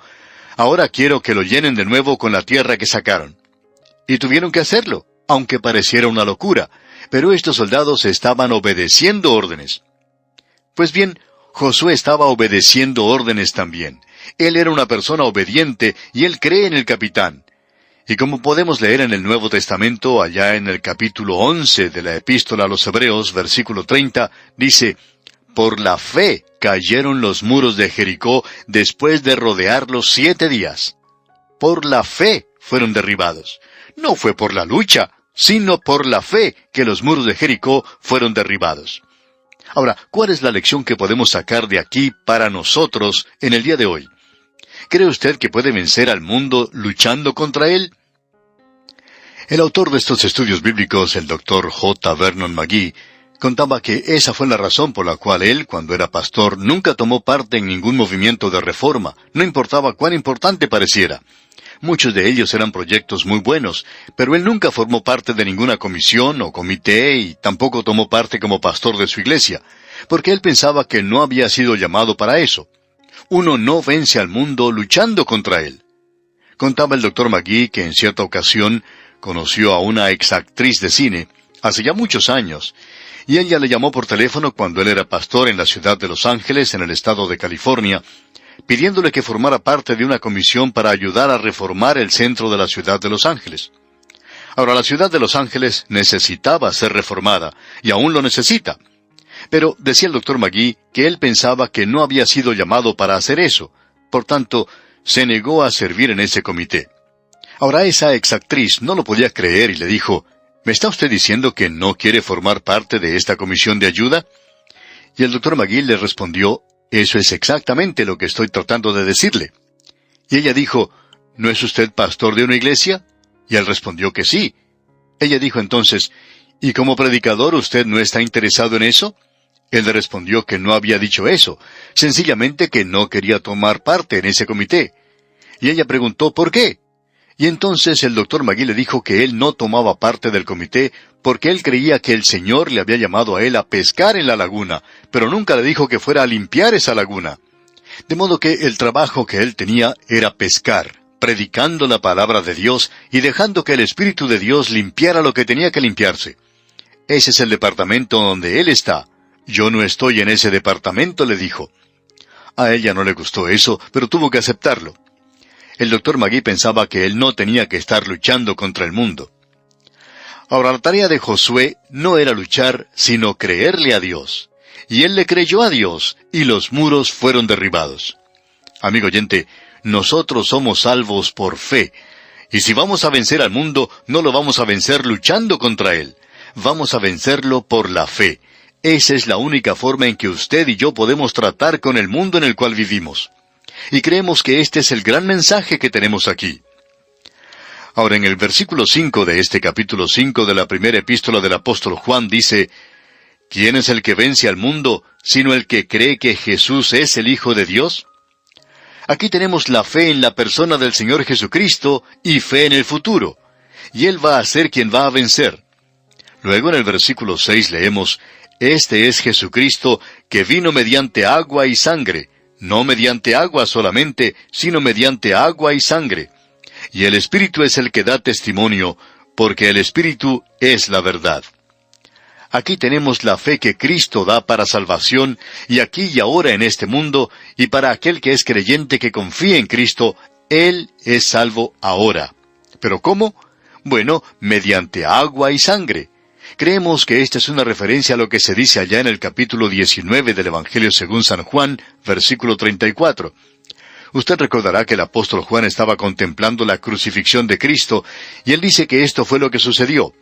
ahora quiero que lo llenen de nuevo con la tierra que sacaron. Y tuvieron que hacerlo, aunque pareciera una locura, pero estos soldados estaban obedeciendo órdenes. Pues bien, Josué estaba obedeciendo órdenes también. Él era una persona obediente y él cree en el capitán. Y como podemos leer en el Nuevo Testamento, allá en el capítulo 11 de la Epístola a los Hebreos, versículo 30, dice, por la fe cayeron los muros de Jericó después de rodearlos 7 días. Por la fe fueron derribados. no fue por la lucha, sino por la fe que los muros de Jericó fueron derribados. Ahora, ¿cuál es la lección que podemos sacar de aquí para nosotros en el día de hoy? ¿Cree usted que puede vencer al mundo luchando contra él? El autor de estos estudios bíblicos, el Dr. J. Vernon McGee, contaba que esa fue la razón por la cual él, cuando era pastor, nunca tomó parte en ningún movimiento de reforma, no importaba cuán importante pareciera. Muchos de ellos eran proyectos muy buenos, pero él nunca formó parte de ninguna comisión o comité y tampoco tomó parte como pastor de su iglesia, porque él pensaba que no había sido llamado para eso. Uno no vence al mundo luchando contra él. Contaba el Dr. McGee que en cierta ocasión conoció a una exactriz de cine, hace ya muchos años, y ella le llamó por teléfono cuando él era pastor en la ciudad de Los Ángeles, en el estado de California, pidiéndole que formara parte de una comisión para ayudar a reformar el centro de la ciudad de Los Ángeles. Ahora, la ciudad de Los Ángeles necesitaba ser reformada, y aún lo necesita. Pero decía el Dr. McGee que él pensaba que no había sido llamado para hacer eso. Por tanto, se negó a servir en ese comité. Ahora, esa exactriz no lo podía creer y le dijo, ¿me está usted diciendo que no quiere formar parte de esta comisión de ayuda? Y el Dr. McGee le respondió, eso es exactamente lo que estoy tratando de decirle. Y ella dijo, ¿no es usted pastor de una iglesia? Y él respondió que sí. Ella dijo entonces, ¿y como predicador usted no está interesado en eso? Él le respondió que no había dicho eso, sencillamente que no quería tomar parte en ese comité. Y ella preguntó, ¿por qué? Y entonces el Dr. McGee le dijo que él no tomaba parte del comité porque él creía que el Señor le había llamado a él a pescar en la laguna, pero nunca le dijo que fuera a limpiar esa laguna. De modo que el trabajo que él tenía era pescar, predicando la palabra de Dios y dejando que el Espíritu de Dios limpiara lo que tenía que limpiarse. Ese es el departamento donde él está. Yo no estoy en ese departamento, le dijo. A ella no le gustó eso, pero tuvo que aceptarlo. El Dr. McGee pensaba que él no tenía que estar luchando contra el mundo. Ahora, la tarea de Josué no era luchar, sino creerle a Dios. Y él le creyó a Dios, y los muros fueron derribados. Amigo oyente, nosotros somos salvos por fe. Y si vamos a vencer al mundo, no lo vamos a vencer luchando contra él. Vamos a vencerlo por la fe. Esa es la única forma en que usted y yo podemos tratar con el mundo en el cual vivimos. Y creemos que este es el gran mensaje que tenemos aquí. Ahora, en el versículo 5 de este capítulo 5 de la primera epístola del apóstol Juan dice, ¿quién es el que vence al mundo, sino el que cree que Jesús es el Hijo de Dios? Aquí tenemos la fe en la persona del Señor Jesucristo y fe en el futuro. Y Él va a ser quien va a vencer. Luego en el versículo 6 leemos, este es Jesucristo que vino mediante agua y sangre, no mediante agua solamente, sino mediante agua y sangre. Y el Espíritu es el que da testimonio, porque el Espíritu es la verdad. Aquí tenemos la fe que Cristo da para salvación, y aquí y ahora en este mundo, y para aquel que es creyente que confía en Cristo, Él es salvo ahora. ¿Pero cómo? Bueno, mediante agua y sangre. Creemos que esta es una referencia a lo que se dice allá en el capítulo 19 del Evangelio según San Juan, versículo 34. Usted recordará que el apóstol Juan estaba contemplando la crucifixión de Cristo, y él dice que esto fue lo que sucedió.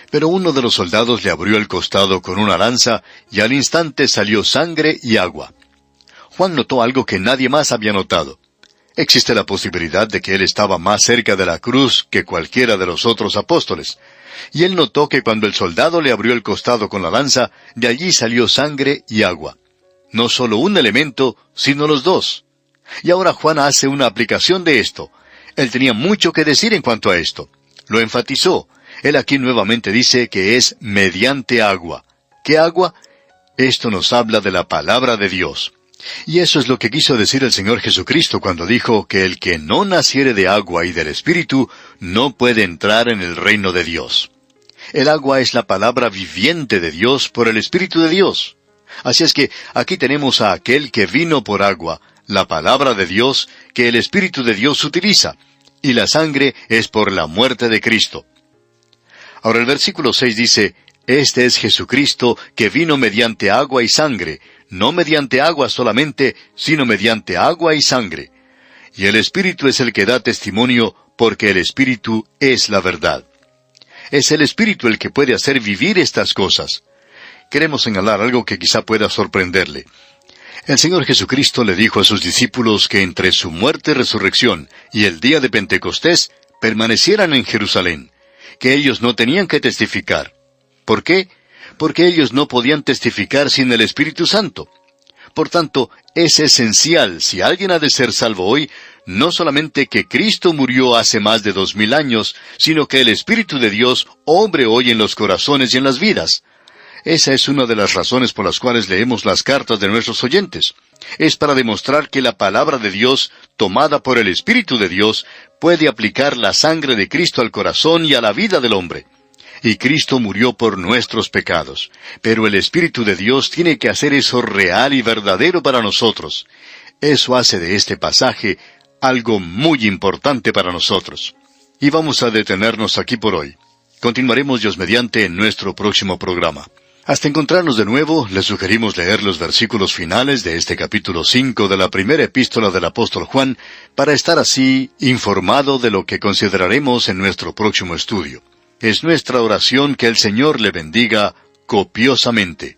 Pero uno de los soldados le abrió el costado con una lanza, y al instante salió sangre y agua. Juan notó algo que nadie más había notado. Existe la posibilidad de que él estaba más cerca de la cruz que cualquiera de los otros apóstoles. Y él notó que cuando el soldado le abrió el costado con la lanza, de allí salió sangre y agua. No solo un elemento, sino los dos. Y ahora Juan hace una aplicación de esto. Él tenía mucho que decir en cuanto a esto. Lo enfatizó. Él aquí nuevamente dice que es mediante agua. ¿Qué agua? Esto nos habla de la palabra de Dios. Y eso es lo que quiso decir el Señor Jesucristo cuando dijo que el que no naciere de agua y del Espíritu no puede entrar en el reino de Dios. El agua es la palabra viviente de Dios por el Espíritu de Dios. Así es que aquí tenemos a aquel que vino por agua, la palabra de Dios que el Espíritu de Dios utiliza, y la sangre es por la muerte de Cristo. Ahora el versículo 6 dice, este es Jesucristo que vino mediante agua y sangre, no mediante agua solamente, sino mediante agua y sangre. Y el Espíritu es el que da testimonio, porque el Espíritu es la verdad. Es el Espíritu el que puede hacer vivir estas cosas. Queremos señalar algo que quizá pueda sorprenderle. El Señor Jesucristo le dijo a sus discípulos que entre su muerte y resurrección y el día de Pentecostés permanecieran en Jerusalén, que ellos no tenían que testificar. ¿Por qué? Porque ellos no podían testificar sin el Espíritu Santo. Por tanto, es esencial, si alguien ha de ser salvo hoy, no solamente que Cristo murió hace más de 2000 años, sino que el Espíritu de Dios obre hoy en los corazones y en las vidas. Esa es una de las razones por las cuales leemos las cartas de nuestros oyentes. Es para demostrar que la palabra de Dios, tomada por el Espíritu de Dios, puede aplicar la sangre de Cristo al corazón y a la vida del hombre. Y Cristo murió por nuestros pecados. Pero el Espíritu de Dios tiene que hacer eso real y verdadero para nosotros. Eso hace de este pasaje algo muy importante para nosotros. Y vamos a detenernos aquí por hoy. Continuaremos Dios mediante en nuestro próximo programa. Hasta encontrarnos de nuevo, les sugerimos leer los versículos finales de este capítulo 5 de la primera epístola del apóstol Juan, para estar así informado de lo que consideraremos en nuestro próximo estudio. Es nuestra oración que el Señor le bendiga copiosamente.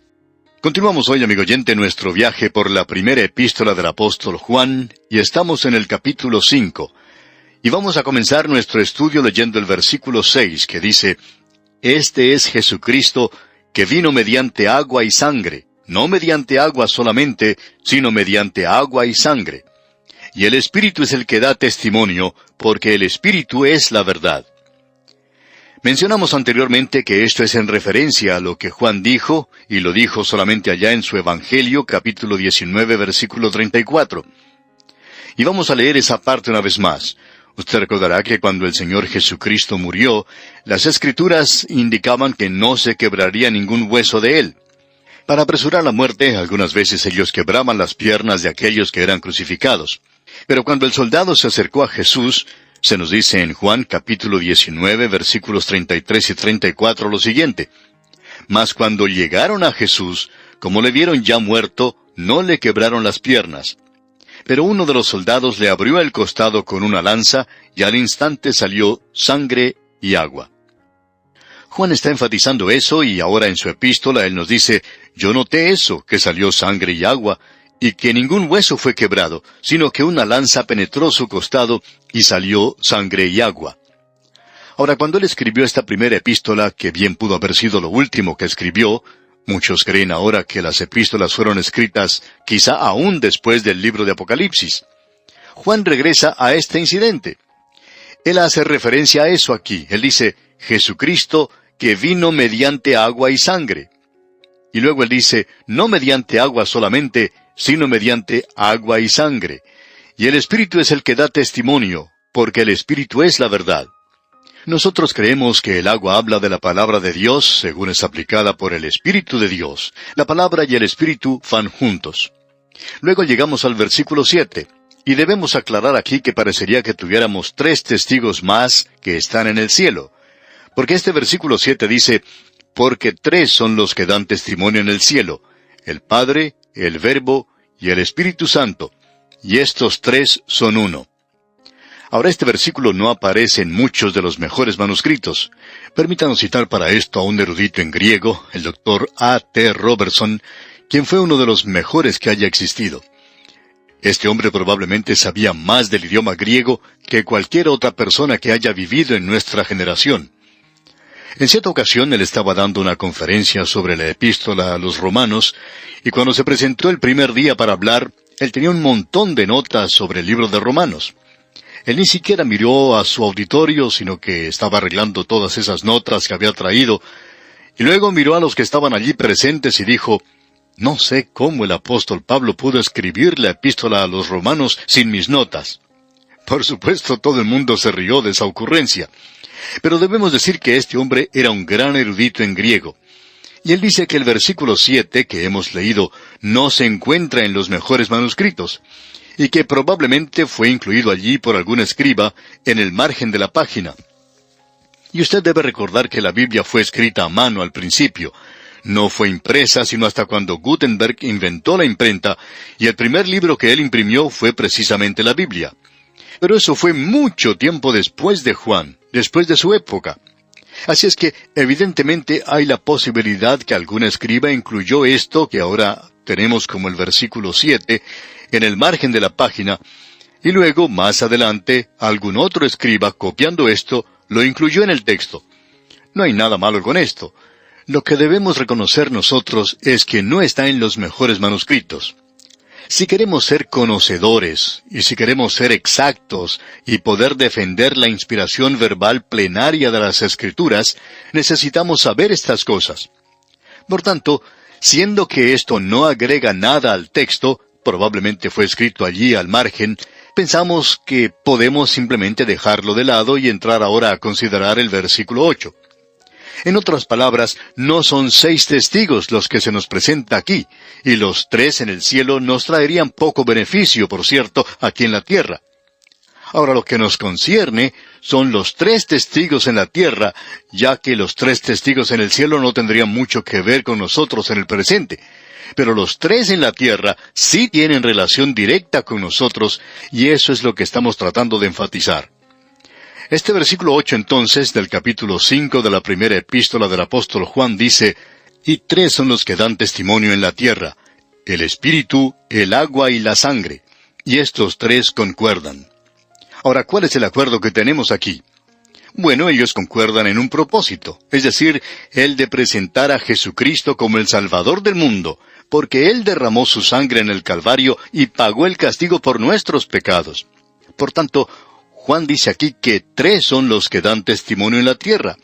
Continuamos hoy, amigo oyente, nuestro viaje por la primera epístola del apóstol Juan, y estamos en el capítulo 5. Y vamos a comenzar nuestro estudio leyendo el versículo 6, que dice: Este es Jesucristo, que vino mediante agua y sangre, no mediante agua solamente, sino mediante agua y sangre. Y el Espíritu es el que da testimonio, porque el Espíritu es la verdad. Mencionamos anteriormente que esto es en referencia a lo que Juan dijo, y lo dijo solamente allá en su Evangelio, capítulo 19, versículo 34. Y vamos a leer esa parte una vez más. Usted recordará que cuando el Señor Jesucristo murió, las Escrituras indicaban que no se quebraría ningún hueso de Él. Para apresurar la muerte, algunas veces ellos quebraban las piernas de aquellos que eran crucificados. Pero cuando el soldado se acercó a Jesús, se nos dice en Juan capítulo 19, versículos 33 y 34 lo siguiente: Mas cuando llegaron a Jesús, como le vieron ya muerto, no le quebraron las piernas. Pero uno de los soldados le abrió el costado con una lanza, y al instante salió sangre y agua. Juan está enfatizando eso, y ahora en su epístola él nos dice: Yo noté eso, que salió sangre y agua, y que ningún hueso fue quebrado, sino que una lanza penetró su costado, y salió sangre y agua. Ahora, cuando él escribió esta primera epístola, que bien pudo haber sido lo último que escribió, muchos creen ahora que las epístolas fueron escritas quizá aún después del libro de Apocalipsis. Juan regresa a este incidente. Él hace referencia a eso aquí. Él dice: Jesucristo, que vino mediante agua y sangre. Y luego él dice: no mediante agua solamente, sino mediante agua y sangre. Y el Espíritu es el que da testimonio, porque el Espíritu es la verdad. Nosotros creemos que el agua habla de la palabra de Dios, según es aplicada por el Espíritu de Dios. La palabra y el Espíritu van juntos. Luego llegamos al versículo 7, y debemos aclarar aquí que parecería que tuviéramos 3 testigos más que están en el cielo. Porque este versículo 7 dice: Porque 3 son los que dan testimonio en el cielo, el Padre, el Verbo y el Espíritu Santo, y estos 3 son uno. Ahora, este versículo no aparece en muchos de los mejores manuscritos. Permítanos citar para esto a un erudito en griego, el Dr. A.T. Robertson, quien fue uno de los mejores que haya existido. Este hombre probablemente sabía más del idioma griego que cualquier otra persona que haya vivido en nuestra generación. En cierta ocasión él estaba dando una conferencia sobre la epístola a los romanos, y cuando se presentó el primer día para hablar, él tenía un montón de notas sobre el libro de Romanos. Él ni siquiera miró a su auditorio, sino que estaba arreglando todas esas notas que había traído, y luego miró a los que estaban allí presentes y dijo: No sé cómo el apóstol Pablo pudo escribir la epístola a los romanos sin mis notas. Por supuesto, todo el mundo se rió de esa ocurrencia. Pero debemos decir que este hombre era un gran erudito en griego. Y él dice que el versículo 7 que hemos leído no se encuentra en los mejores manuscritos, y que probablemente fue incluido allí por algún escriba en el margen de la página. Y usted debe recordar que la Biblia fue escrita a mano al principio. No fue impresa sino hasta cuando Gutenberg inventó la imprenta, y el primer libro que él imprimió fue precisamente la Biblia. Pero eso fue mucho tiempo después de Juan, después de su época. Así es que, evidentemente, hay la posibilidad que algún escriba incluyó esto que ahora tenemos como el versículo 7 en el margen de la página, y luego, más adelante, algún otro escriba, copiando esto, lo incluyó en el texto. No hay nada malo con esto. Lo que debemos reconocer nosotros es que no está en los mejores manuscritos. Si queremos ser conocedores, y si queremos ser exactos, y poder defender la inspiración verbal plenaria de las Escrituras, necesitamos saber estas cosas. Por tanto, siendo que esto no agrega nada al texto, probablemente fue escrito allí al margen, pensamos que podemos simplemente dejarlo de lado y entrar ahora a considerar el versículo 8. En otras palabras, no son 6 testigos los que se nos presenta aquí, y los 3 en el cielo nos traerían poco beneficio, por cierto, aquí en la tierra. Ahora lo que nos concierne son los 3 testigos en la tierra, ya que los 3 testigos en el cielo no tendrían mucho que ver con nosotros en el presente. Pero los 3 en la tierra sí tienen relación directa con nosotros, y eso es lo que estamos tratando de enfatizar. Este versículo 8 entonces, del capítulo 5 de la primera epístola del apóstol Juan dice, «Y 3 son los que dan testimonio en la tierra, el espíritu, el agua y la sangre, y estos 3 concuerdan». Ahora, ¿cuál es el acuerdo que tenemos aquí? Bueno, ellos concuerdan en un propósito, es decir, el de presentar a Jesucristo como el Salvador del mundo, porque Él derramó su sangre en el Calvario y pagó el castigo por nuestros pecados. Por tanto, Juan dice aquí que 3 son los que dan testimonio en la tierra.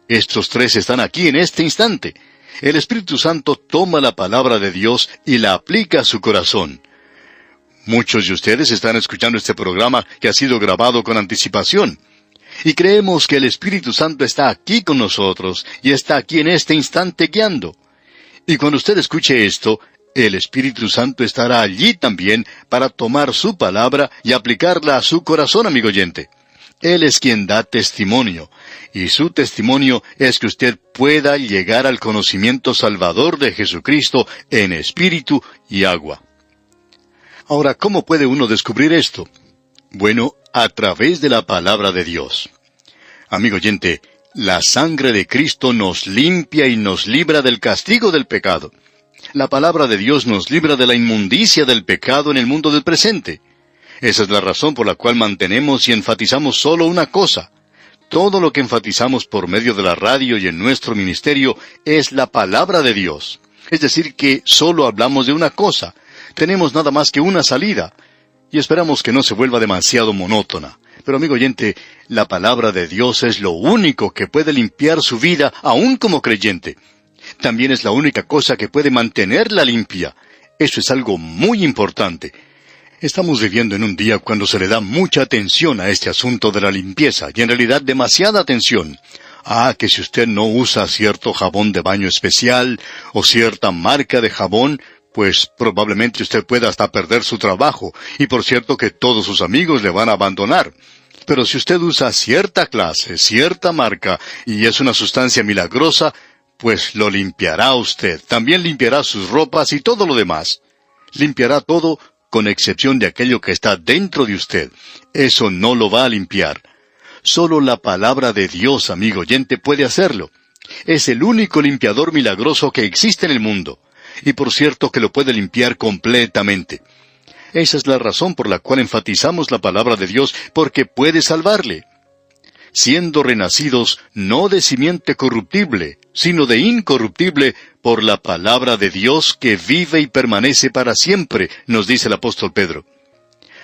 Estos 3 están aquí en este instante. El Espíritu Santo toma la palabra de Dios y la aplica a su corazón. Muchos de ustedes están escuchando este programa que ha sido grabado con anticipación. Y creemos que el Espíritu Santo está aquí con nosotros y está aquí en este instante guiando. Y cuando usted escuche esto, el Espíritu Santo estará allí también para tomar su palabra y aplicarla a su corazón, amigo oyente. Él es quien da testimonio, y su testimonio es que usted pueda llegar al conocimiento salvador de Jesucristo en espíritu y agua. Ahora, ¿cómo puede uno descubrir esto? Bueno, a través de la palabra de Dios. Amigo oyente, la sangre de Cristo nos limpia y nos libra del castigo del pecado. La palabra de Dios nos libra de la inmundicia del pecado en el mundo del presente. Esa es la razón por la cual mantenemos y enfatizamos solo una cosa. Todo lo que enfatizamos por medio de la radio y en nuestro ministerio es la palabra de Dios. Es decir, que solo hablamos de una cosa. Tenemos nada más que una salida. Y esperamos que no se vuelva demasiado monótona. Pero amigo oyente, la palabra de Dios es lo único que puede limpiar su vida aún como creyente. También es la única cosa que puede mantenerla limpia. Eso es algo muy importante. Estamos viviendo en un día cuando se le da mucha atención a este asunto de la limpieza, y en realidad demasiada atención. Que si usted no usa cierto jabón de baño especial, o cierta marca de jabón, pues probablemente usted pueda hasta perder su trabajo, y por cierto que todos sus amigos le van a abandonar. Pero si usted usa cierta clase, cierta marca, y es una sustancia milagrosa, pues lo limpiará usted. También limpiará sus ropas y todo lo demás. Limpiará todo, con excepción de aquello que está dentro de usted. Eso no lo va a limpiar. Solo la palabra de Dios, amigo oyente, puede hacerlo. Es el único limpiador milagroso que existe en el mundo. Y por cierto que lo puede limpiar completamente. Esa es la razón por la cual enfatizamos la palabra de Dios, porque puede salvarle. Siendo renacidos no de simiente corruptible, sino de incorruptible, por la palabra de Dios que vive y permanece para siempre, nos dice el apóstol Pedro.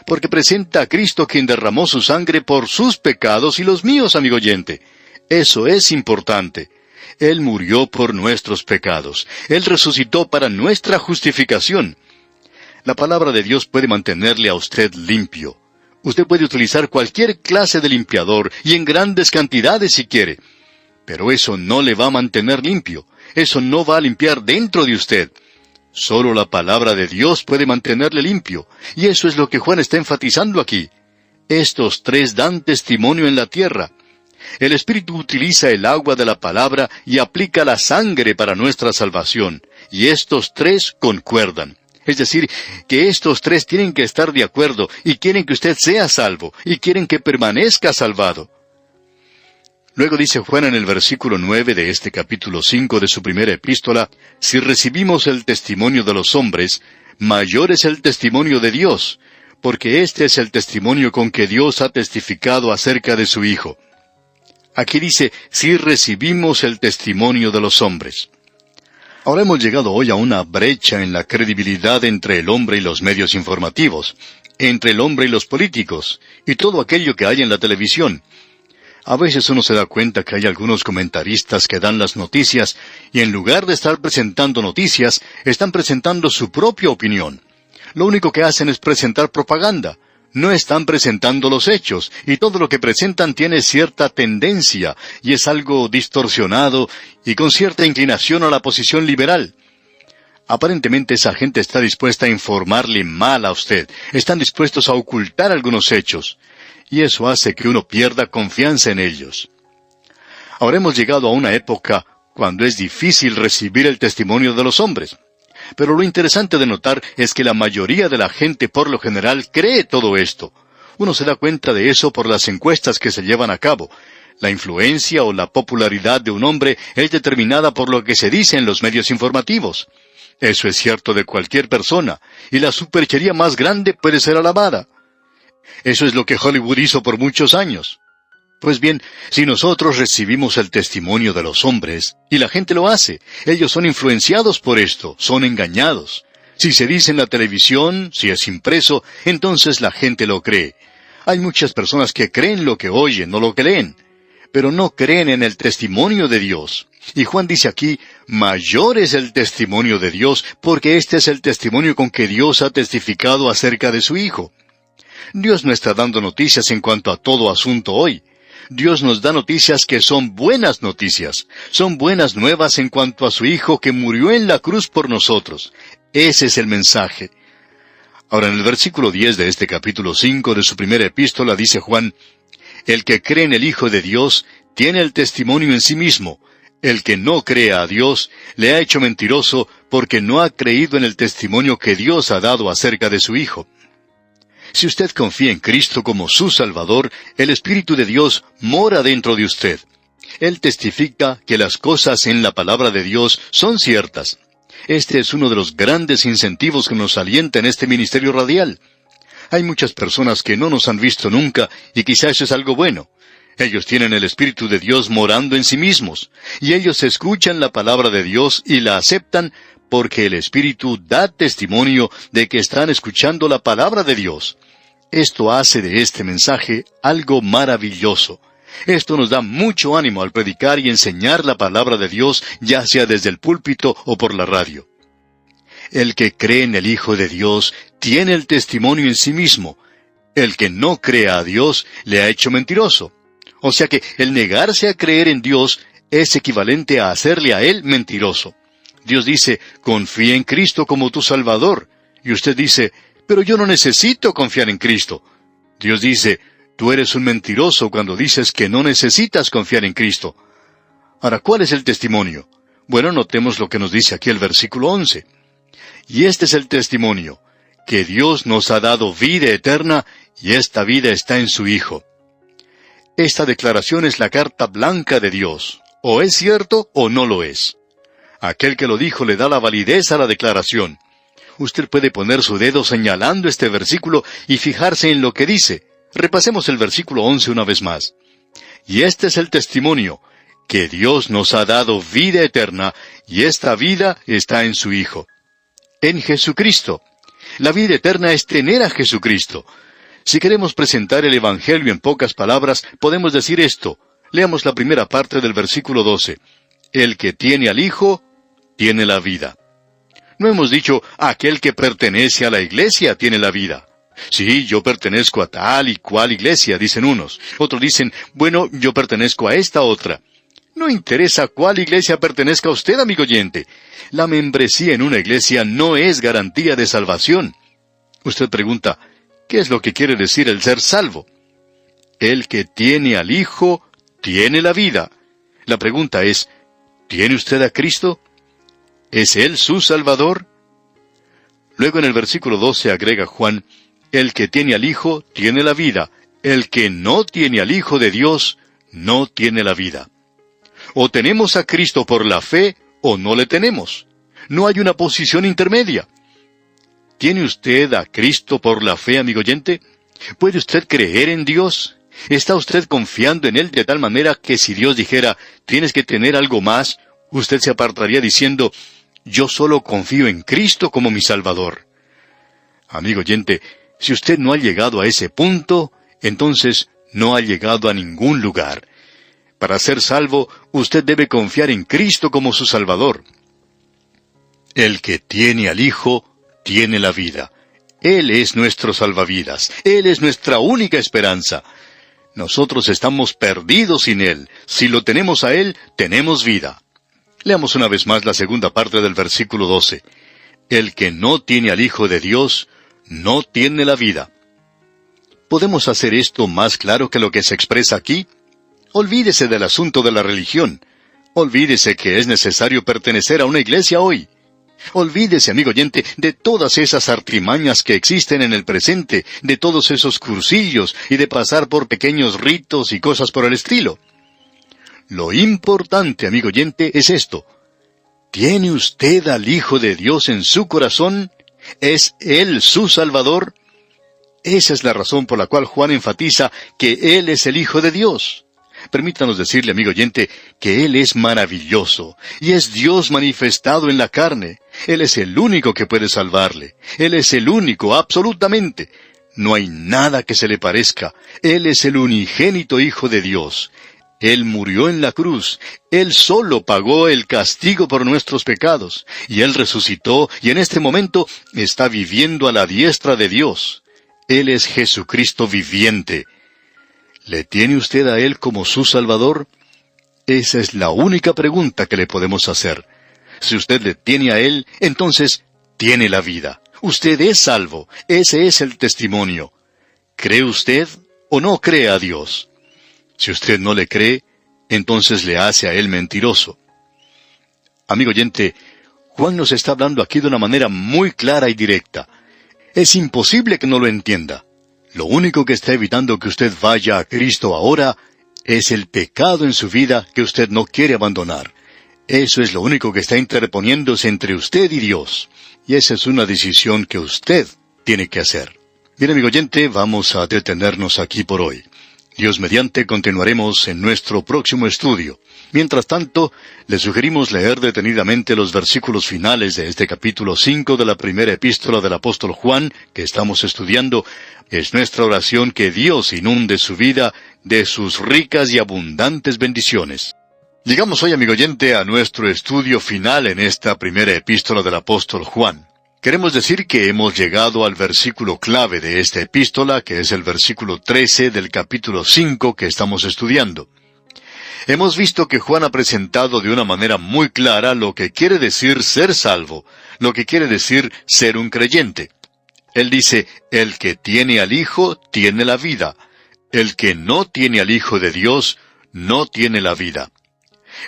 Porque presenta a Cristo quien derramó su sangre por sus pecados y los míos, amigo oyente. Eso es importante. Él murió por nuestros pecados. Él resucitó para nuestra justificación. La palabra de Dios puede mantenerle a usted limpio. Usted puede utilizar cualquier clase de limpiador, y en grandes cantidades si quiere. Pero eso no le va a mantener limpio. Eso no va a limpiar dentro de usted. Solo la palabra de Dios puede mantenerle limpio. Y eso es lo que Juan está enfatizando aquí. Estos 3 dan testimonio en la tierra. El Espíritu utiliza el agua de la palabra y aplica la sangre para nuestra salvación. Y estos 3 concuerdan. Es decir, que estos tres tienen que estar de acuerdo y quieren que usted sea salvo y quieren que permanezca salvado. Luego dice Juan en el versículo 9 de este capítulo 5 de su primera epístola, si recibimos el testimonio de los hombres, mayor es el testimonio de Dios, porque este es el testimonio con que Dios ha testificado acerca de su Hijo. Aquí dice, si recibimos el testimonio de los hombres. Ahora hemos llegado hoy a una brecha en la credibilidad entre el hombre y los medios informativos, entre el hombre y los políticos, y todo aquello que hay en la televisión. A veces uno se da cuenta que hay algunos comentaristas que dan las noticias, y en lugar de estar presentando noticias, están presentando su propia opinión. Lo único que hacen es presentar propaganda. No están presentando los hechos, y todo lo que presentan tiene cierta tendencia, y es algo distorsionado, y con cierta inclinación a la posición liberal. Aparentemente esa gente está dispuesta a informarle mal a usted, están dispuestos a ocultar algunos hechos, y eso hace que uno pierda confianza en ellos. Ahora hemos llegado a una época cuando es difícil recibir el testimonio de los hombres. Pero lo interesante de notar es que la mayoría de la gente por lo general cree todo esto. Uno se da cuenta de eso por las encuestas que se llevan a cabo. La influencia o la popularidad de un hombre es determinada por lo que se dice en los medios informativos. Eso es cierto de cualquier persona, y la superchería más grande puede ser alabada. Eso es lo que Hollywood hizo por muchos años. Pues bien, si nosotros recibimos el testimonio de los hombres, y la gente lo hace, ellos son influenciados por esto, son engañados. Si se dice en la televisión, si es impreso, entonces la gente lo cree. Hay muchas personas que creen lo que oyen, no lo que leen, pero no creen en el testimonio de Dios. Y Juan dice aquí, mayor es el testimonio de Dios, porque este es el testimonio con que Dios ha testificado acerca de su Hijo. Dios no está dando noticias en cuanto a todo asunto hoy. Dios nos da noticias que son buenas noticias. Son buenas nuevas en cuanto a su Hijo que murió en la cruz por nosotros. Ese es el mensaje. Ahora en el versículo 10 de este capítulo 5 de su primera epístola dice Juan, el que cree en el Hijo de Dios tiene el testimonio en sí mismo. El que no cree a Dios le ha hecho mentiroso porque no ha creído en el testimonio que Dios ha dado acerca de su Hijo. Si usted confía en Cristo como su Salvador, el Espíritu de Dios mora dentro de usted. Él testifica que las cosas en la palabra de Dios son ciertas. Este es uno de los grandes incentivos que nos alienta en este ministerio radial. Hay muchas personas que no nos han visto nunca, y quizá eso es algo bueno. Ellos tienen el Espíritu de Dios morando en sí mismos, y ellos escuchan la palabra de Dios y la aceptan, porque el Espíritu da testimonio de que están escuchando la palabra de Dios. Esto hace de este mensaje algo maravilloso. Esto nos da mucho ánimo al predicar y enseñar la palabra de Dios, ya sea desde el púlpito o por la radio. El que cree en el Hijo de Dios tiene el testimonio en sí mismo. El que no cree a Dios le ha hecho mentiroso. O sea que el negarse a creer en Dios es equivalente a hacerle a Él mentiroso. Dios dice, confía en Cristo como tu Salvador. Y usted dice, pero yo no necesito confiar en Cristo. Dios dice, tú eres un mentiroso cuando dices que no necesitas confiar en Cristo. Ahora, ¿cuál es el testimonio? Bueno, notemos lo que nos dice aquí el versículo 11. Y este es el testimonio, que Dios nos ha dado vida eterna, y esta vida está en su Hijo. Esta declaración es la carta blanca de Dios. O es cierto o no lo es. Aquel que lo dijo le da la validez a la declaración. Usted puede poner su dedo señalando este versículo y fijarse en lo que dice. Repasemos el versículo 11 una vez más. Y este es el testimonio, que Dios nos ha dado vida eterna, y esta vida está en su Hijo. En Jesucristo. La vida eterna es tener a Jesucristo. Si queremos presentar el Evangelio en pocas palabras, podemos decir esto. Leamos la primera parte del versículo 12. El que tiene al Hijo, tiene la vida. No hemos dicho, aquel que pertenece a la iglesia tiene la vida. Sí, yo pertenezco a tal y cual iglesia, dicen unos. Otros dicen, bueno, yo pertenezco a esta otra. No interesa cuál iglesia pertenezca a usted, amigo oyente. La membresía en una iglesia no es garantía de salvación. Usted pregunta, ¿qué es lo que quiere decir el ser salvo? El que tiene al Hijo, tiene la vida. La pregunta es, ¿tiene usted a Cristo? ¿Es Él su Salvador? Luego en el versículo 12 agrega Juan, el que tiene al Hijo tiene la vida, el que no tiene al Hijo de Dios no tiene la vida. O tenemos a Cristo por la fe o no le tenemos. No hay una posición intermedia. ¿Tiene usted a Cristo por la fe, amigo oyente? ¿Puede usted creer en Dios? ¿Está usted confiando en Él de tal manera que si Dios dijera, tienes que tener algo más, usted se apartaría diciendo, yo solo confío en Cristo como mi Salvador? Amigo oyente, si usted no ha llegado a ese punto, entonces no ha llegado a ningún lugar. Para ser salvo, usted debe confiar en Cristo como su Salvador. El que tiene al Hijo, tiene la vida. Él es nuestro salvavidas. Él es nuestra única esperanza. Nosotros estamos perdidos sin Él. Si lo tenemos a Él, tenemos vida. Leamos una vez más la segunda parte del versículo 12. El que no tiene al Hijo de Dios, no tiene la vida. ¿Podemos hacer esto más claro que lo que se expresa aquí? Olvídese del asunto de la religión. Olvídese que es necesario pertenecer a una iglesia hoy. Olvídese, amigo oyente, de todas esas artimañas que existen en el presente, de todos esos cursillos y de pasar por pequeños ritos y cosas por el estilo. Lo importante, amigo oyente, es esto. ¿Tiene usted al Hijo de Dios en su corazón? ¿Es Él su Salvador? Esa es la razón por la cual Juan enfatiza que Él es el Hijo de Dios. Permítanos decirle, amigo oyente, que Él es maravilloso, y es Dios manifestado en la carne. Él es el único que puede salvarle. Él es el único, absolutamente. No hay nada que se le parezca. Él es el unigénito Hijo de Dios. Él murió en la cruz. Él solo pagó el castigo por nuestros pecados. Y Él resucitó, y en este momento está viviendo a la diestra de Dios. Él es Jesucristo viviente. ¿Le tiene usted a Él como su Salvador? Esa es la única pregunta que le podemos hacer. Si usted le tiene a Él, entonces tiene la vida. Usted es salvo. Ese es el testimonio. ¿Cree usted o no cree a Dios? Si usted no le cree, entonces le hace a Él mentiroso. Amigo oyente, Juan nos está hablando aquí de una manera muy clara y directa. Es imposible que no lo entienda. Lo único que está evitando que usted vaya a Cristo ahora es el pecado en su vida que usted no quiere abandonar. Eso es lo único que está interponiéndose entre usted y Dios. Y esa es una decisión que usted tiene que hacer. Bien, amigo oyente, vamos a detenernos aquí por hoy. Dios mediante continuaremos en nuestro próximo estudio. Mientras tanto, le sugerimos leer detenidamente los versículos finales de este capítulo 5 de la primera epístola del apóstol Juan, que estamos estudiando. Es nuestra oración que Dios inunde su vida de sus ricas y abundantes bendiciones. Llegamos hoy, amigo oyente, a nuestro estudio final en esta primera epístola del apóstol Juan. Queremos decir que hemos llegado al versículo clave de esta epístola, que es el versículo 13 del capítulo 5 que estamos estudiando. Hemos visto que Juan ha presentado de una manera muy clara lo que quiere decir ser salvo, lo que quiere decir ser un creyente. Él dice, el que tiene al Hijo tiene la vida. El que no tiene al Hijo de Dios no tiene la vida.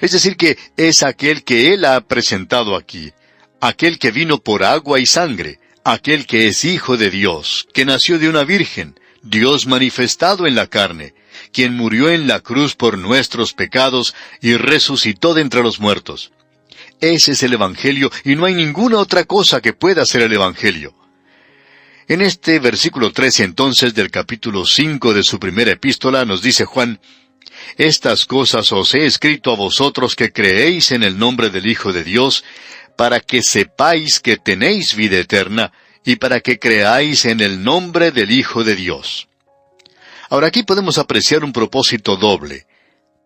Es decir que es aquel que Él ha presentado aquí. Aquel que vino por agua y sangre, aquel que es Hijo de Dios, que nació de una virgen, Dios manifestado en la carne, quien murió en la cruz por nuestros pecados y resucitó de entre los muertos. Ese es el Evangelio y no hay ninguna otra cosa que pueda ser el Evangelio. En este versículo 13 entonces del capítulo 5 de su primera epístola nos dice Juan, estas cosas os he escrito a vosotros que creéis en el nombre del Hijo de Dios, para que sepáis que tenéis vida eterna, y para que creáis en el nombre del Hijo de Dios. Ahora aquí podemos apreciar un propósito doble.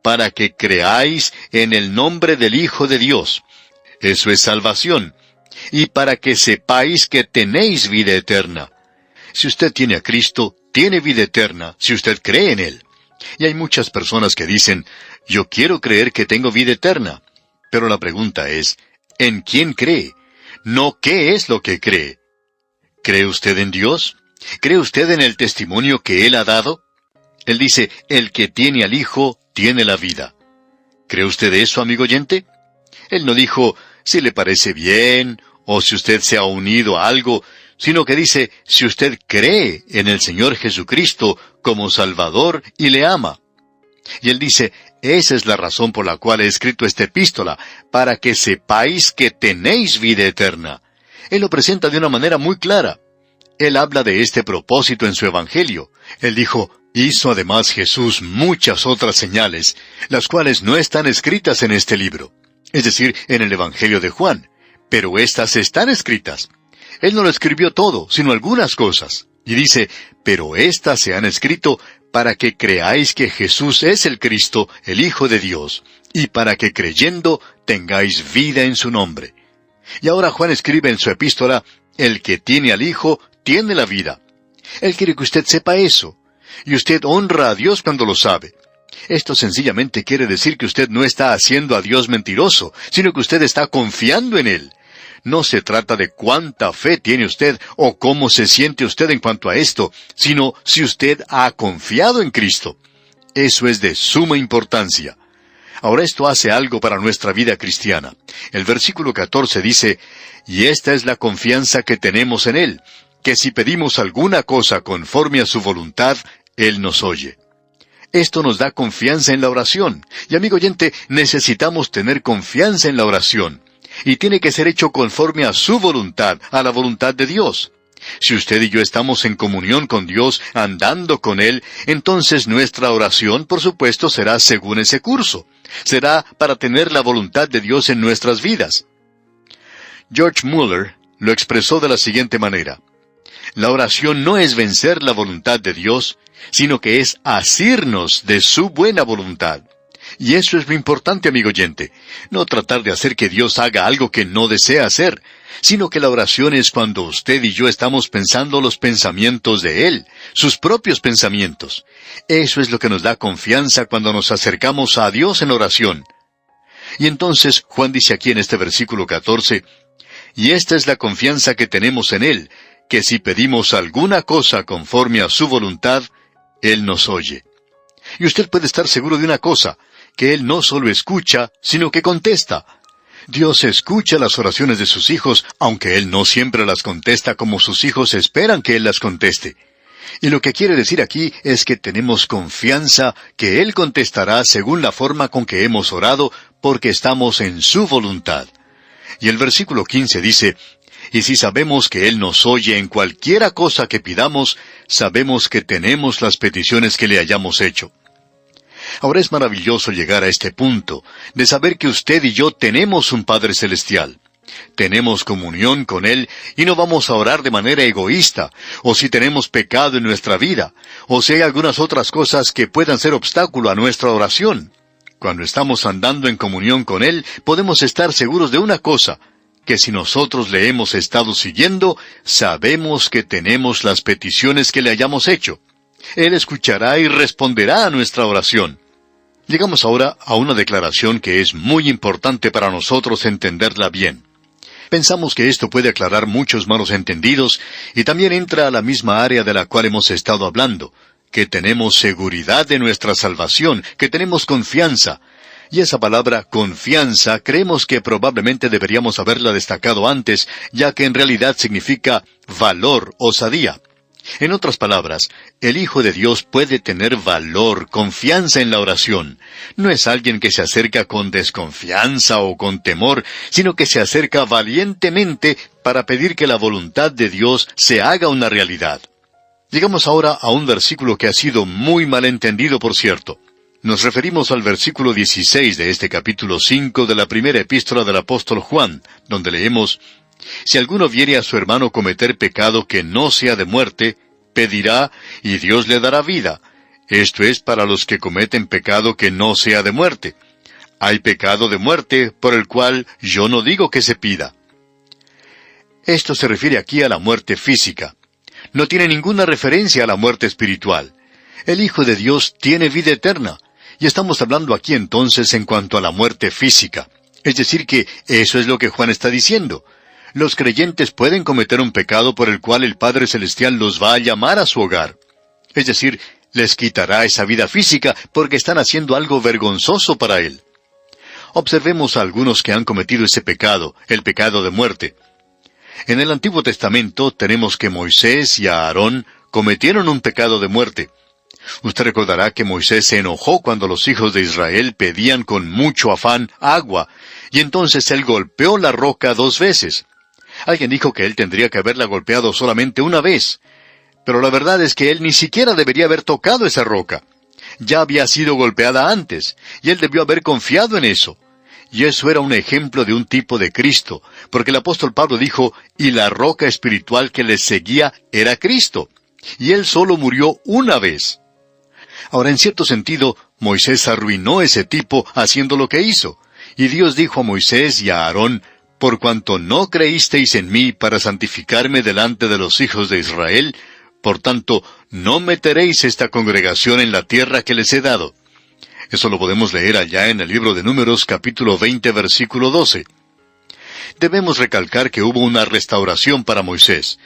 Para que creáis en el nombre del Hijo de Dios. Eso es salvación. Y para que sepáis que tenéis vida eterna. Si usted tiene a Cristo, tiene vida eterna, si usted cree en Él. Y hay muchas personas que dicen, yo quiero creer que tengo vida eterna. Pero la pregunta es, ¿en quién cree? No qué es lo que cree. ¿Cree usted en Dios? ¿Cree usted en el testimonio que Él ha dado? Él dice, el que tiene al Hijo, tiene la vida. ¿Cree usted eso, amigo oyente? Él no dijo, si le parece bien, o si usted se ha unido a algo, sino que dice, si usted cree en el Señor Jesucristo como Salvador y le ama. Y él dice, esa es la razón por la cual he escrito esta epístola, para que sepáis que tenéis vida eterna. Él lo presenta de una manera muy clara. Él habla de este propósito en su Evangelio. Él dijo, hizo además Jesús muchas otras señales, las cuales no están escritas en este libro, es decir, en el Evangelio de Juan, pero éstas están escritas. Él no lo escribió todo, sino algunas cosas. Y dice, pero éstas se han escrito para que creáis que Jesús es el Cristo, el Hijo de Dios, y para que creyendo tengáis vida en su nombre. Y ahora Juan escribe en su epístola, el que tiene al Hijo, tiene la vida. Él quiere que usted sepa eso. Y usted honra a Dios cuando lo sabe. Esto sencillamente quiere decir que usted no está haciendo a Dios mentiroso, sino que usted está confiando en Él. No se trata de cuánta fe tiene usted o cómo se siente usted en cuanto a esto, sino si usted ha confiado en Cristo. Eso es de suma importancia. Ahora esto hace algo para nuestra vida cristiana. El versículo 14 dice, y esta es la confianza que tenemos en Él, que si pedimos alguna cosa conforme a su voluntad, Él nos oye. Esto nos da confianza en la oración. Y amigo oyente, necesitamos tener confianza en la oración. Y tiene que ser hecho conforme a su voluntad, a la voluntad de Dios. Si usted y yo estamos en comunión con Dios, andando con Él, entonces nuestra oración, por supuesto, será según ese curso. Será para tener la voluntad de Dios en nuestras vidas. George Mueller lo expresó de la siguiente manera. La oración no es vencer la voluntad de Dios, sino que es asirnos de su buena voluntad. Y eso es lo importante, amigo oyente. No tratar de hacer que Dios haga algo que no desea hacer, sino que la oración es cuando usted y yo estamos pensando los pensamientos de Él, sus propios pensamientos. Eso es lo que nos da confianza cuando nos acercamos a Dios en oración. Y entonces Juan dice aquí en este versículo 14, y esta es la confianza que tenemos en Él, que si pedimos alguna cosa conforme a su voluntad, Él nos oye. Y usted puede estar seguro de una cosa, que Él no solo escucha, sino que contesta. Dios escucha las oraciones de sus hijos, aunque Él no siempre las contesta como sus hijos esperan que Él las conteste. Y lo que quiere decir aquí es que tenemos confianza que Él contestará según la forma con que hemos orado, porque estamos en su voluntad. Y el versículo 15 dice, y si sabemos que Él nos oye en cualquiera cosa que pidamos, sabemos que tenemos las peticiones que le hayamos hecho. Ahora es maravilloso llegar a este punto, de saber que usted y yo tenemos un Padre Celestial. Tenemos comunión con Él y no vamos a orar de manera egoísta, o si tenemos pecado en nuestra vida, o si hay algunas otras cosas que puedan ser obstáculo a nuestra oración. Cuando estamos andando en comunión con Él, podemos estar seguros de una cosa, que si nosotros le hemos estado siguiendo, sabemos que tenemos las peticiones que le hayamos hecho. Él escuchará y responderá a nuestra oración. Llegamos ahora a una declaración que es muy importante para nosotros entenderla bien. Pensamos que esto puede aclarar muchos malos entendidos y también entra a la misma área de la cual hemos estado hablando, que tenemos seguridad de nuestra salvación, que tenemos confianza. Y esa palabra confianza creemos que probablemente deberíamos haberla destacado antes, ya que en realidad significa valor, osadía. En otras palabras, el Hijo de Dios puede tener valor, confianza en la oración. No es alguien que se acerca con desconfianza o con temor, sino que se acerca valientemente para pedir que la voluntad de Dios se haga una realidad. Llegamos ahora a un versículo que ha sido muy mal entendido, por cierto. Nos referimos al versículo 16 de este capítulo 5 de la primera epístola del apóstol Juan, donde leemos, si alguno viere a su hermano cometer pecado que no sea de muerte, pedirá, y Dios le dará vida. Esto es para los que cometen pecado que no sea de muerte. Hay pecado de muerte, por el cual yo no digo que se pida. Esto se refiere aquí a la muerte física. No tiene ninguna referencia a la muerte espiritual. El Hijo de Dios tiene vida eterna, y estamos hablando aquí entonces en cuanto a la muerte física. Es decir que eso es lo que Juan está diciendo. Los creyentes pueden cometer un pecado por el cual el Padre Celestial los va a llamar a su hogar. Es decir, les quitará esa vida física porque están haciendo algo vergonzoso para Él. Observemos a algunos que han cometido ese pecado, el pecado de muerte. En el Antiguo Testamento tenemos que Moisés y Aarón cometieron un pecado de muerte. Usted recordará que Moisés se enojó cuando los hijos de Israel pedían con mucho afán agua, y entonces él golpeó la roca 2 veces. Alguien dijo que él tendría que haberla golpeado solamente una vez, pero la verdad es que él ni siquiera debería haber tocado esa roca. Ya había sido golpeada antes, y él debió haber confiado en eso. Y eso era un ejemplo de un tipo de Cristo, porque el apóstol Pablo dijo, y la roca espiritual que les seguía era Cristo. Y él solo murió una vez. Ahora, en cierto sentido, Moisés arruinó ese tipo haciendo lo que hizo. Y Dios dijo a Moisés y a Aarón, por cuanto no creísteis en mí para santificarme delante de los hijos de Israel, por tanto, no meteréis esta congregación en la tierra que les he dado. Eso lo podemos leer allá en el libro de Números, capítulo 20, versículo 12. Debemos recalcar que hubo una restauración para Moisés.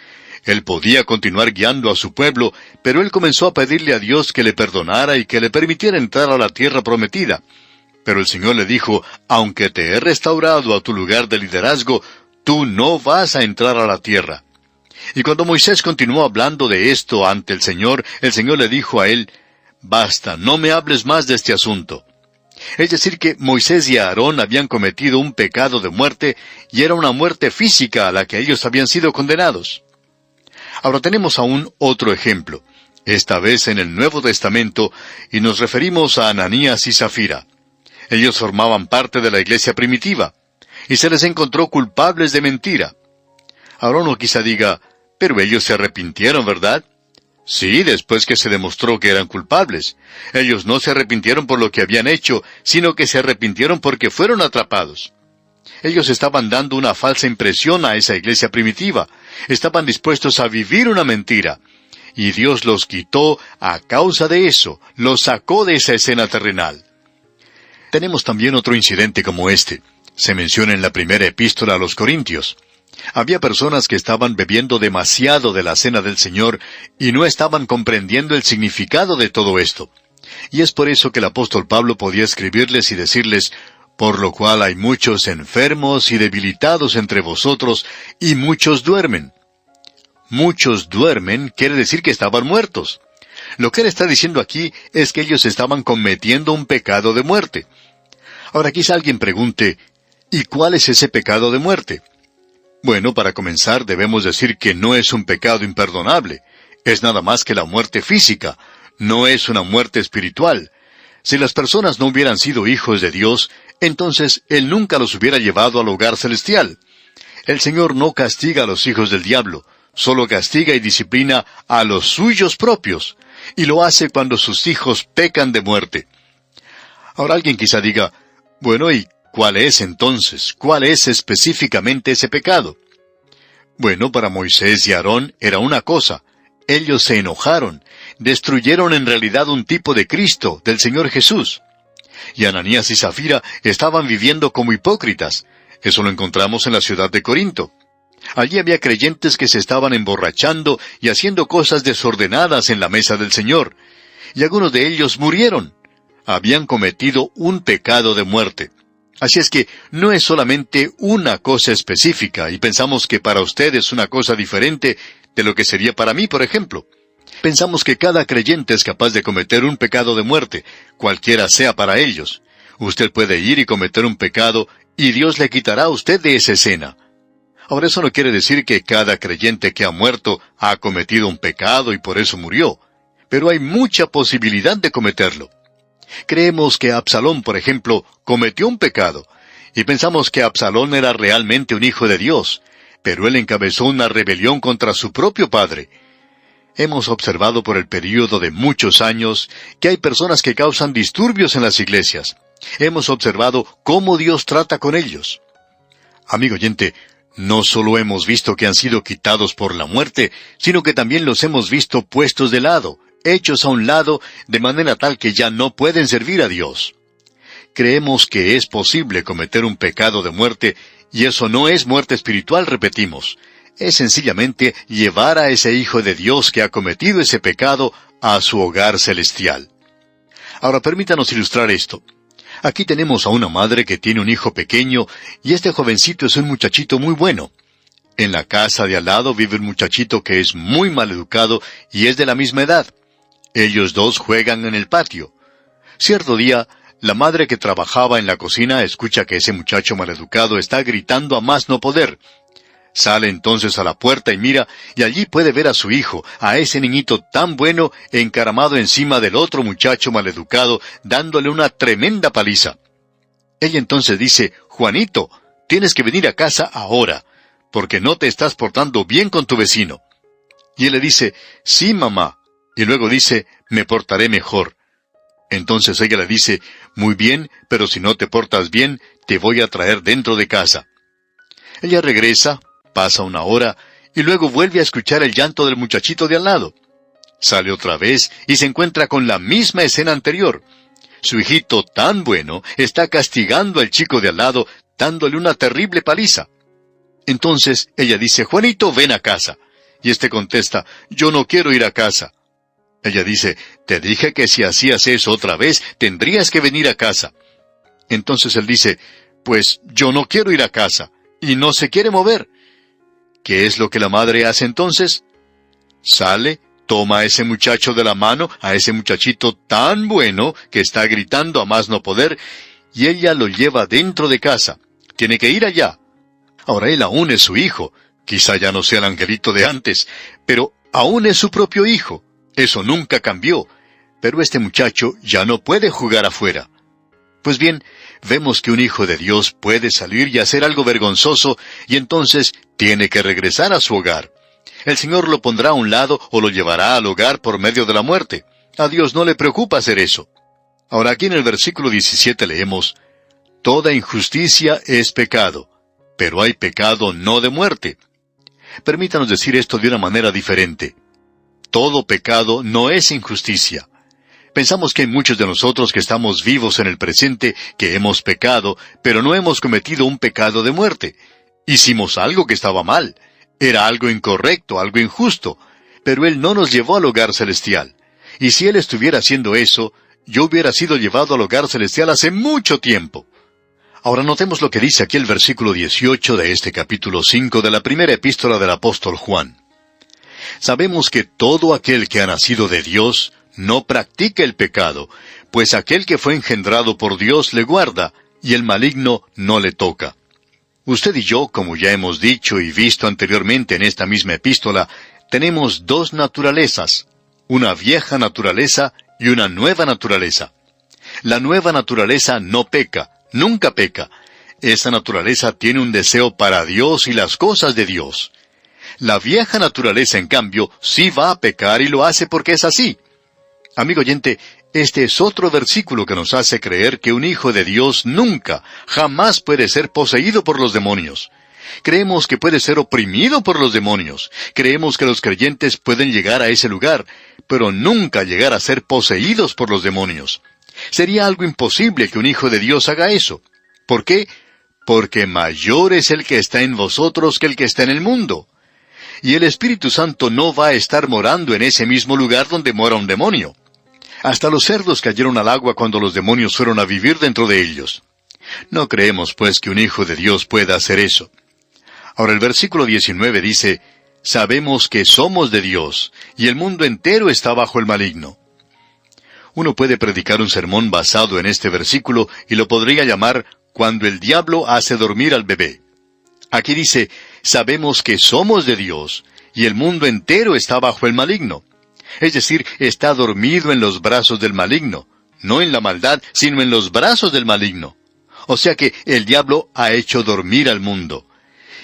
Él podía continuar guiando a su pueblo, pero él comenzó a pedirle a Dios que le perdonara y que le permitiera entrar a la tierra prometida. Pero el Señor le dijo, aunque te he restaurado a tu lugar de liderazgo, tú no vas a entrar a la tierra. Y cuando Moisés continuó hablando de esto ante el Señor le dijo a él, basta, no me hables más de este asunto. Es decir que Moisés y Aarón habían cometido un pecado de muerte, y era una muerte física a la que ellos habían sido condenados. Ahora tenemos aún otro ejemplo, esta vez en el Nuevo Testamento, y nos referimos a Ananías y Zafira. Ellos formaban parte de la iglesia primitiva, y se les encontró culpables de mentira. Ahora uno quizá diga, pero ellos se arrepintieron, ¿verdad? Sí, después que se demostró que eran culpables. Ellos no se arrepintieron por lo que habían hecho, sino que se arrepintieron porque fueron atrapados. Ellos estaban dando una falsa impresión a esa iglesia primitiva. Estaban dispuestos a vivir una mentira. Y Dios los quitó a causa de eso, los sacó de esa escena terrenal. Tenemos también otro incidente como este. Se menciona en la primera epístola a los Corintios. Había personas que estaban bebiendo demasiado de la cena del Señor y no estaban comprendiendo el significado de todo esto. Y es por eso que el apóstol Pablo podía escribirles y decirles, por lo cual hay muchos enfermos y debilitados entre vosotros, y muchos duermen. Muchos duermen quiere decir que estaban muertos. Lo que él está diciendo aquí es que ellos estaban cometiendo un pecado de muerte. Ahora quizá alguien pregunte, ¿y cuál es ese pecado de muerte? Bueno, para comenzar debemos decir que no es un pecado imperdonable. Es nada más que la muerte física. No es una muerte espiritual. Si las personas no hubieran sido hijos de Dios, entonces Él nunca los hubiera llevado al hogar celestial. El Señor no castiga a los hijos del diablo, solo castiga y disciplina a los suyos propios, y lo hace cuando sus hijos pecan de muerte. Ahora alguien quizá diga, bueno, ¿y cuál es entonces? ¿Cuál es específicamente ese pecado? Bueno, para Moisés y Aarón era una cosa. Ellos se enojaron, destruyeron en realidad un tipo de Cristo, del Señor Jesús. Y Ananías y Zafira estaban viviendo como hipócritas. Eso lo encontramos en la ciudad de Corinto. Allí había creyentes que se estaban emborrachando y haciendo cosas desordenadas en la mesa del Señor. Y algunos de ellos murieron. Habían cometido un pecado de muerte. Así es que no es solamente una cosa específica, y pensamos que para usted es una cosa diferente de lo que sería para mí, por ejemplo. Pensamos que cada creyente es capaz de cometer un pecado de muerte, cualquiera sea para ellos. Usted puede ir y cometer un pecado, y Dios le quitará a usted de esa escena. Ahora eso no quiere decir que cada creyente que ha muerto ha cometido un pecado y por eso murió, pero hay mucha posibilidad de cometerlo. Creemos que Absalón, por ejemplo, cometió un pecado, y pensamos que Absalón era realmente un hijo de Dios, pero él encabezó una rebelión contra su propio padre. Hemos observado por el período de muchos años que hay personas que causan disturbios en las iglesias. Hemos observado cómo Dios trata con ellos. Amigo oyente, no solo hemos visto que han sido quitados por la muerte, sino que también los hemos visto puestos de lado, hechos a un lado, de manera tal que ya no pueden servir a Dios. Creemos que es posible cometer un pecado de muerte, y eso no es muerte espiritual, repetimos. Es sencillamente llevar a ese Hijo de Dios que ha cometido ese pecado a su hogar celestial. Ahora permítanos ilustrar esto. Aquí tenemos a una madre que tiene un hijo pequeño, y este jovencito es un muchachito muy bueno. En la casa de al lado vive un muchachito que es muy maleducado y es de la misma edad. Ellos dos juegan en el patio. Cierto día, la madre que trabajaba en la cocina escucha que ese muchacho maleducado está gritando a más no poder. Sale entonces a la puerta y mira, y allí puede ver a su hijo, a ese niñito tan bueno, encaramado encima del otro muchacho maleducado, dándole una tremenda paliza. Ella entonces dice: Juanito, tienes que venir a casa ahora, porque no te estás portando bien con tu vecino. Y él le dice: sí, mamá. Y luego dice: me portaré mejor. Entonces ella le dice: muy bien, pero si no te portas bien, te voy a traer dentro de casa. Ella regresa, pasa una hora, y luego vuelve a escuchar el llanto del muchachito de al lado. Sale otra vez y se encuentra con la misma escena anterior. Su hijito tan bueno está castigando al chico de al lado, dándole una terrible paliza. Entonces ella dice: Juanito, ven a casa. Y éste contesta: yo no quiero ir a casa. Ella dice: te dije que si hacías eso otra vez, tendrías que venir a casa. Entonces él dice: pues yo no quiero ir a casa. Y no se quiere mover. ¿Qué es lo que la madre hace entonces? Sale, toma a ese muchacho de la mano, a ese muchachito tan bueno que está gritando a más no poder, y ella lo lleva dentro de casa. Tiene que ir allá. Ahora él aún es su hijo. Quizá ya no sea el angelito de antes, pero aún es su propio hijo. Eso nunca cambió. Pero este muchacho ya no puede jugar afuera. Pues bien, vemos que un hijo de Dios puede salir y hacer algo vergonzoso, y entonces tiene que regresar a su hogar. El Señor lo pondrá a un lado o lo llevará al hogar por medio de la muerte. A Dios no le preocupa hacer eso. Ahora aquí en el versículo 17 leemos: toda injusticia es pecado, pero hay pecado no de muerte. Permítanos decir esto de una manera diferente. Todo pecado no es injusticia. Pensamos que hay muchos de nosotros que estamos vivos en el presente, que hemos pecado, pero no hemos cometido un pecado de muerte. Hicimos algo que estaba mal. Era algo incorrecto, algo injusto. Pero Él no nos llevó al hogar celestial. Y si Él estuviera haciendo eso, yo hubiera sido llevado al hogar celestial hace mucho tiempo. Ahora notemos lo que dice aquí el versículo 18 de este capítulo 5 de la primera epístola del apóstol Juan. Sabemos que todo aquel que ha nacido de Dios no practica el pecado, pues aquel que fue engendrado por Dios le guarda, y el maligno no le toca. Usted y yo, como ya hemos dicho y visto anteriormente en esta misma epístola, tenemos dos naturalezas, una vieja naturaleza y una nueva naturaleza. La nueva naturaleza no peca, nunca peca. Esa naturaleza tiene un deseo para Dios y las cosas de Dios. La vieja naturaleza, en cambio, sí va a pecar y lo hace porque es así. Amigo oyente, este es otro versículo que nos hace creer que un hijo de Dios nunca, jamás puede ser poseído por los demonios. Creemos que puede ser oprimido por los demonios. Creemos que los creyentes pueden llegar a ese lugar, pero nunca llegar a ser poseídos por los demonios. Sería algo imposible que un hijo de Dios haga eso. ¿Por qué? Porque mayor es el que está en vosotros que el que está en el mundo. Y el Espíritu Santo no va a estar morando en ese mismo lugar donde mora un demonio. Hasta los cerdos cayeron al agua cuando los demonios fueron a vivir dentro de ellos. No creemos, pues, que un hijo de Dios pueda hacer eso. Ahora el versículo 19 dice: sabemos que somos de Dios, y el mundo entero está bajo el maligno. Uno puede predicar un sermón basado en este versículo y lo podría llamar cuando el diablo hace dormir al bebé. Aquí dice: sabemos que somos de Dios, y el mundo entero está bajo el maligno. Es decir, está dormido en los brazos del maligno, no en la maldad, sino en los brazos del maligno. O sea que el diablo ha hecho dormir al mundo.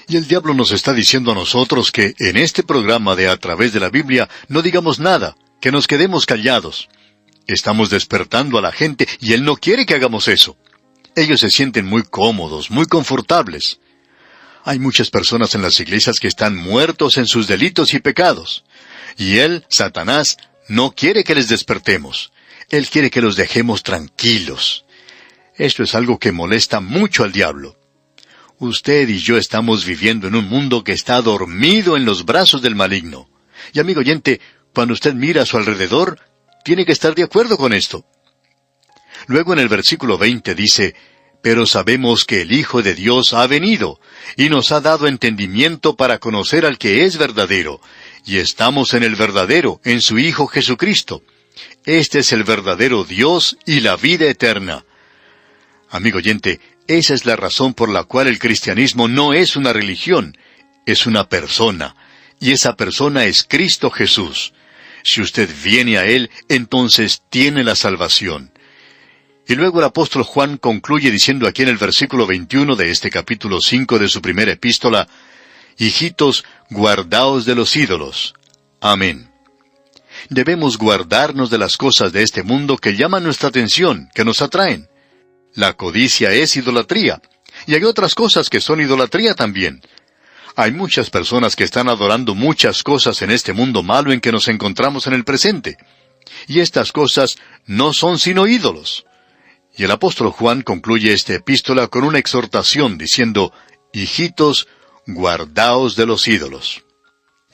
Y el diablo nos está diciendo a nosotros que en este programa de A Través de la Biblia no digamos nada, que nos quedemos callados. Estamos despertando a la gente y él no quiere que hagamos eso. Ellos se sienten muy cómodos, muy confortables. Hay muchas personas en las iglesias que están muertos en sus delitos y pecados. Y él, Satanás, no quiere que les despertemos. Él quiere que los dejemos tranquilos. Esto es algo que molesta mucho al diablo. Usted y yo estamos viviendo en un mundo que está dormido en los brazos del maligno. Y amigo oyente, cuando usted mira a su alrededor, tiene que estar de acuerdo con esto. Luego en el versículo 20 dice: Pero sabemos que el Hijo de Dios ha venido, y nos ha dado entendimiento para conocer al que es verdadero, y estamos en el verdadero, en su Hijo Jesucristo. Este es el verdadero Dios y la vida eterna. Amigo oyente, esa es la razón por la cual el cristianismo no es una religión, es una persona, y esa persona es Cristo Jesús. Si usted viene a Él, entonces tiene la salvación. Y luego el apóstol Juan concluye diciendo aquí en el versículo 21 de este capítulo 5 de su primera epístola, «Hijitos, guardaos de los ídolos». Amén. Debemos guardarnos de las cosas de este mundo que llaman nuestra atención, que nos atraen. La codicia es idolatría, y hay otras cosas que son idolatría también. Hay muchas personas que están adorando muchas cosas en este mundo malo en que nos encontramos en el presente. Y estas cosas no son sino ídolos. Y el apóstol Juan concluye esta epístola con una exhortación diciendo, «Hijitos, guardaos de los ídolos».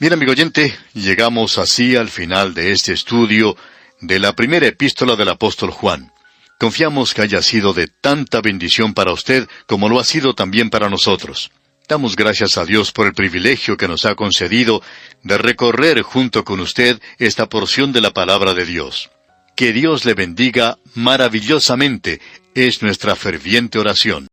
Bien, amigo oyente, llegamos así al final de este estudio de la primera epístola del apóstol Juan. Confiamos que haya sido de tanta bendición para usted como lo ha sido también para nosotros. Damos gracias a Dios por el privilegio que nos ha concedido de recorrer junto con usted esta porción de la palabra de Dios. Que Dios le bendiga maravillosamente, es nuestra ferviente oración.